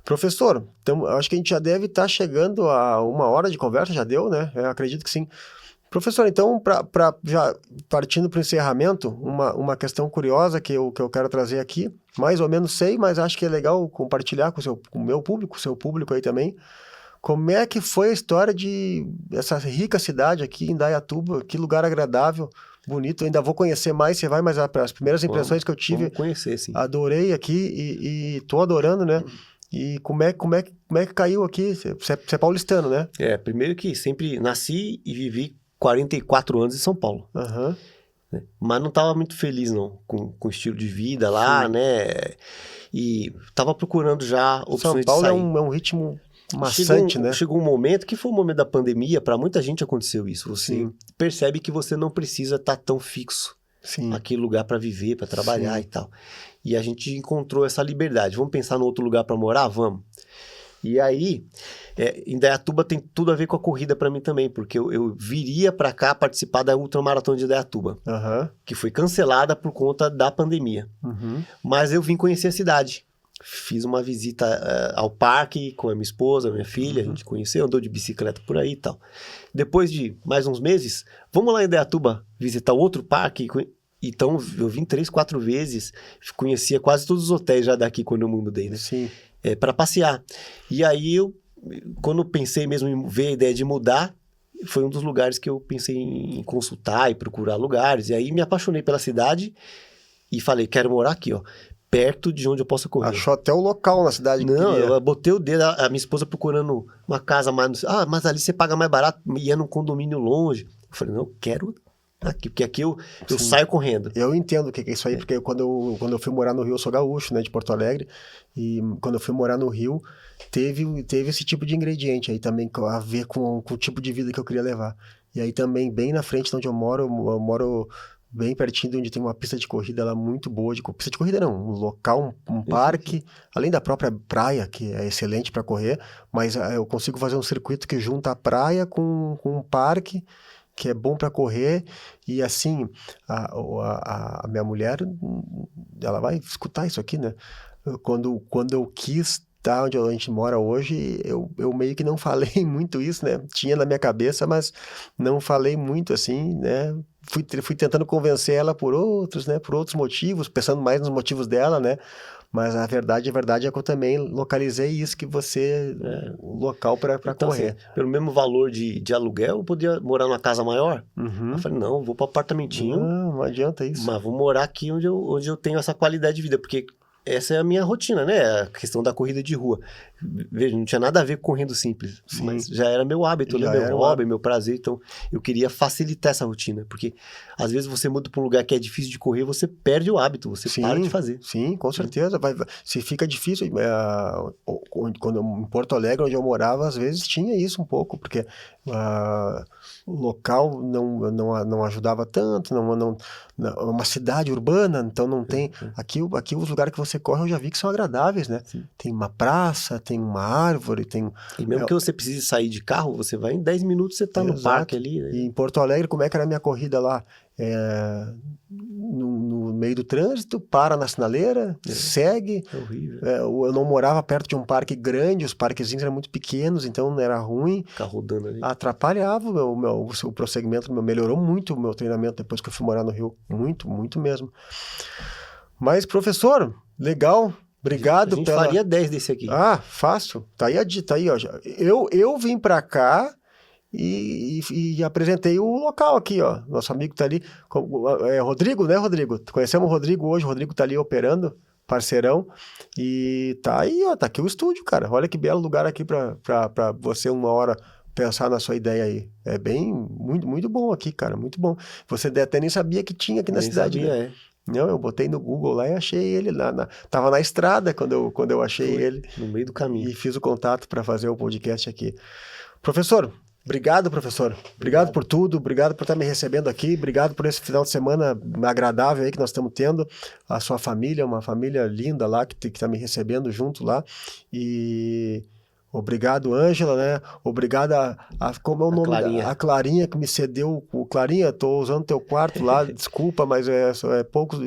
A: Professor, então, acho que a gente já deve estar chegando a 1 hora de conversa, já deu, né? Eu acredito que sim. Professor, então, já partindo para o encerramento, uma questão curiosa que eu quero trazer aqui, mais ou menos sei, mas acho que é legal compartilhar com o meu público, o seu público aí também. Como é que foi a história dessa rica cidade aqui em Indaiatuba? Que lugar agradável, bonito. Eu ainda vou conhecer mais, você vai, mas as primeiras impressões que eu tive,
B: conhecer, sim.
A: Adorei aqui e tô adorando, né? E como é que caiu aqui? Você é paulistano, né?
B: Primeiro que sempre nasci e vivi 44 anos em São Paulo.
A: Aham.
B: Mas não estava muito feliz, não, com o estilo de vida lá, né? E estava procurando já opções de sair.
A: São Paulo é um ritmo maçante, né?
B: Chegou um momento que foi o momento da pandemia, para muita gente aconteceu isso. Você percebe que você não precisa estar tão fixo naquele lugar para viver, para trabalhar e tal. E a gente encontrou essa liberdade. Vamos pensar no outro lugar para morar? Vamos. E aí, Indaiatuba tem tudo a ver com a corrida para mim também, porque eu viria para cá participar da Ultramaratona de Indaiatuba, que foi cancelada por conta da pandemia. Mas eu vim conhecer a cidade. Fiz uma visita ao parque com a minha esposa, a minha filha, a gente conheceu, andou de bicicleta por aí e tal. Depois de mais uns meses, vamos lá em Indaiatuba visitar outro parque. Então, eu vim 3, 4 vezes, conhecia quase todos os hotéis já daqui quando eu me mudei, né?
A: Sim.
B: Para passear. E aí, quando pensei mesmo em ver a ideia de mudar, foi um dos lugares que eu pensei em consultar e procurar lugares. E aí, me apaixonei pela cidade e falei, quero morar aqui, ó, perto de onde eu possa correr.
A: Achou até o local na cidade que
B: Não,
A: queria.
B: eu botei o dedo, a minha esposa procurando uma casa mais... mas ali você paga mais barato, e é num condomínio longe. Eu falei, não, eu quero aqui, porque aqui eu saio correndo.
A: Eu entendo o que é isso aí, porque quando eu fui morar no Rio, eu sou gaúcho, né, de Porto Alegre, e quando eu fui morar no Rio, teve esse tipo de ingrediente aí também, a ver com o tipo de vida que eu queria levar. E aí também, bem na frente de onde eu moro bem pertinho de onde tem uma pista de corrida lá muito boa, pista de corrida não, um local, um parque, além da própria praia, que é excelente para correr, mas eu consigo fazer um circuito que junta a praia com um parque, que é bom para correr, e assim, a minha mulher, ela vai escutar isso aqui, né? Quando eu quis tá onde a gente mora hoje, eu meio que não falei muito isso, né? Tinha na minha cabeça, mas não falei muito assim, né? Fui tentando convencer ela por outros, né? Por outros motivos, pensando mais nos motivos dela, né? Mas a verdade é que eu também localizei isso, que você, o local para
B: Então,
A: correr.
B: assim, pelo mesmo valor de aluguel, eu podia morar numa casa maior.
A: Uhum.
B: Eu falei, não, vou para apartamentinho,
A: Não adianta isso.
B: mas vou morar aqui onde eu tenho essa qualidade de vida, porque essa é a minha rotina, né? A questão da corrida de rua. Veja, não tinha nada a ver com correndo simples,
A: Sim.
B: mas já era meu hábito, né?
A: Já
B: Meu
A: era o
B: hobby,
A: hábito.
B: meu prazer. Então, eu queria facilitar essa rotina, porque às vezes você muda para um lugar que é difícil de correr, você perde o hábito, você para de fazer.
A: Sim, com certeza. Se fica difícil. Quando em Porto Alegre, onde eu morava, às vezes tinha isso um pouco, porque o local não ajudava tanto, é uma cidade urbana, então não tem. Aqui os lugares que você corre eu já vi que são agradáveis, né?
B: Sim.
A: Tem uma praça, tem uma árvore, tem.
B: E mesmo que você precise sair de carro, você vai em 10 minutos, você tá no parque ali. Né?
A: E em Porto Alegre, como é que era a minha corrida lá? No meio do trânsito, para na sinaleira, segue.
B: É horrível.
A: Eu não morava perto de um parque grande, os parquezinhos eram muito pequenos, então era ruim.
B: Ficar rodando ali.
A: Atrapalhava o prosseguimento, melhorou muito o meu treinamento depois que eu fui morar no Rio. Muito, muito mesmo. Mas, professor, legal. Obrigado
B: A gente faria 10 desse aqui.
A: Ah, fácil. Tá aí, ó. Eu vim pra cá e apresentei o local aqui, ó. Nosso amigo tá ali. Rodrigo, né, Rodrigo? Conhecemos o Rodrigo hoje. O Rodrigo tá ali operando, parceirão. E tá aí, ó. Tá aqui o estúdio, cara. Olha que belo lugar aqui pra você uma hora pensar na sua ideia aí. É muito, muito bom aqui, cara. Muito bom. Você até nem sabia que tinha aqui na cidade.
B: Sabia,
A: né? Não, eu botei no Google lá e achei ele lá. Tava na estrada quando eu achei ele.
B: No meio do caminho.
A: E fiz o contato para fazer o podcast aqui. Professor, obrigado, professor. Obrigado por tudo. Obrigado por estar me recebendo aqui. Obrigado por esse final de semana agradável aí que nós estamos tendo. A sua família, uma família linda lá que está me recebendo junto lá. E obrigado, Ângela, né? Obrigado como é o nome?
B: Clarinha.
A: A Clarinha que me cedeu. Clarinha, estou usando teu quarto lá, desculpa, mas é pouco.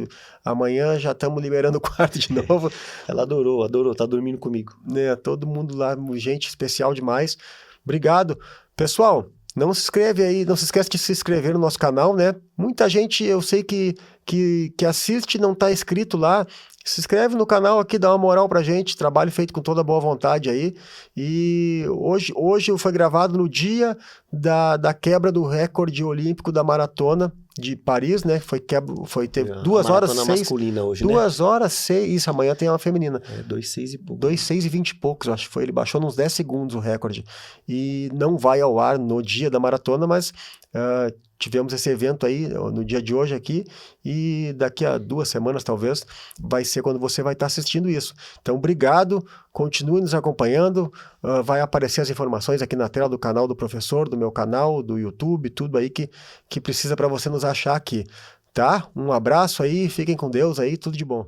A: Amanhã já estamos liberando o quarto de novo.
B: Ela adorou, tá dormindo comigo.
A: Né? Todo mundo lá, gente especial demais. Obrigado. Pessoal, não se esquece de se inscrever no nosso canal, né? Muita gente, eu sei que assiste e não está inscrito lá. Se inscreve no canal aqui, dá uma moral pra gente, trabalho feito com toda boa vontade aí. E hoje foi gravado no dia da quebra do recorde olímpico da maratona de Paris, né? Teve 2 horas 6.
B: Masculina hoje,
A: 2 horas 6. Isso, amanhã tem uma feminina.
B: 2:06 e pouco.
A: 2:06 e 20 e poucos, acho que foi. Ele baixou nos 10 segundos o recorde. E não vai ao ar no dia da maratona, mas tivemos esse evento aí no dia de hoje aqui. E daqui a 2 semanas, talvez, vai ser quando você vai estar assistindo isso. Então, obrigado. Continue nos acompanhando. Vai aparecer as informações aqui na tela do canal do professor, do meu canal, do YouTube, tudo aí que precisa para você nos achar aqui. Tá? Um abraço aí. Fiquem com Deus aí. Tudo de bom.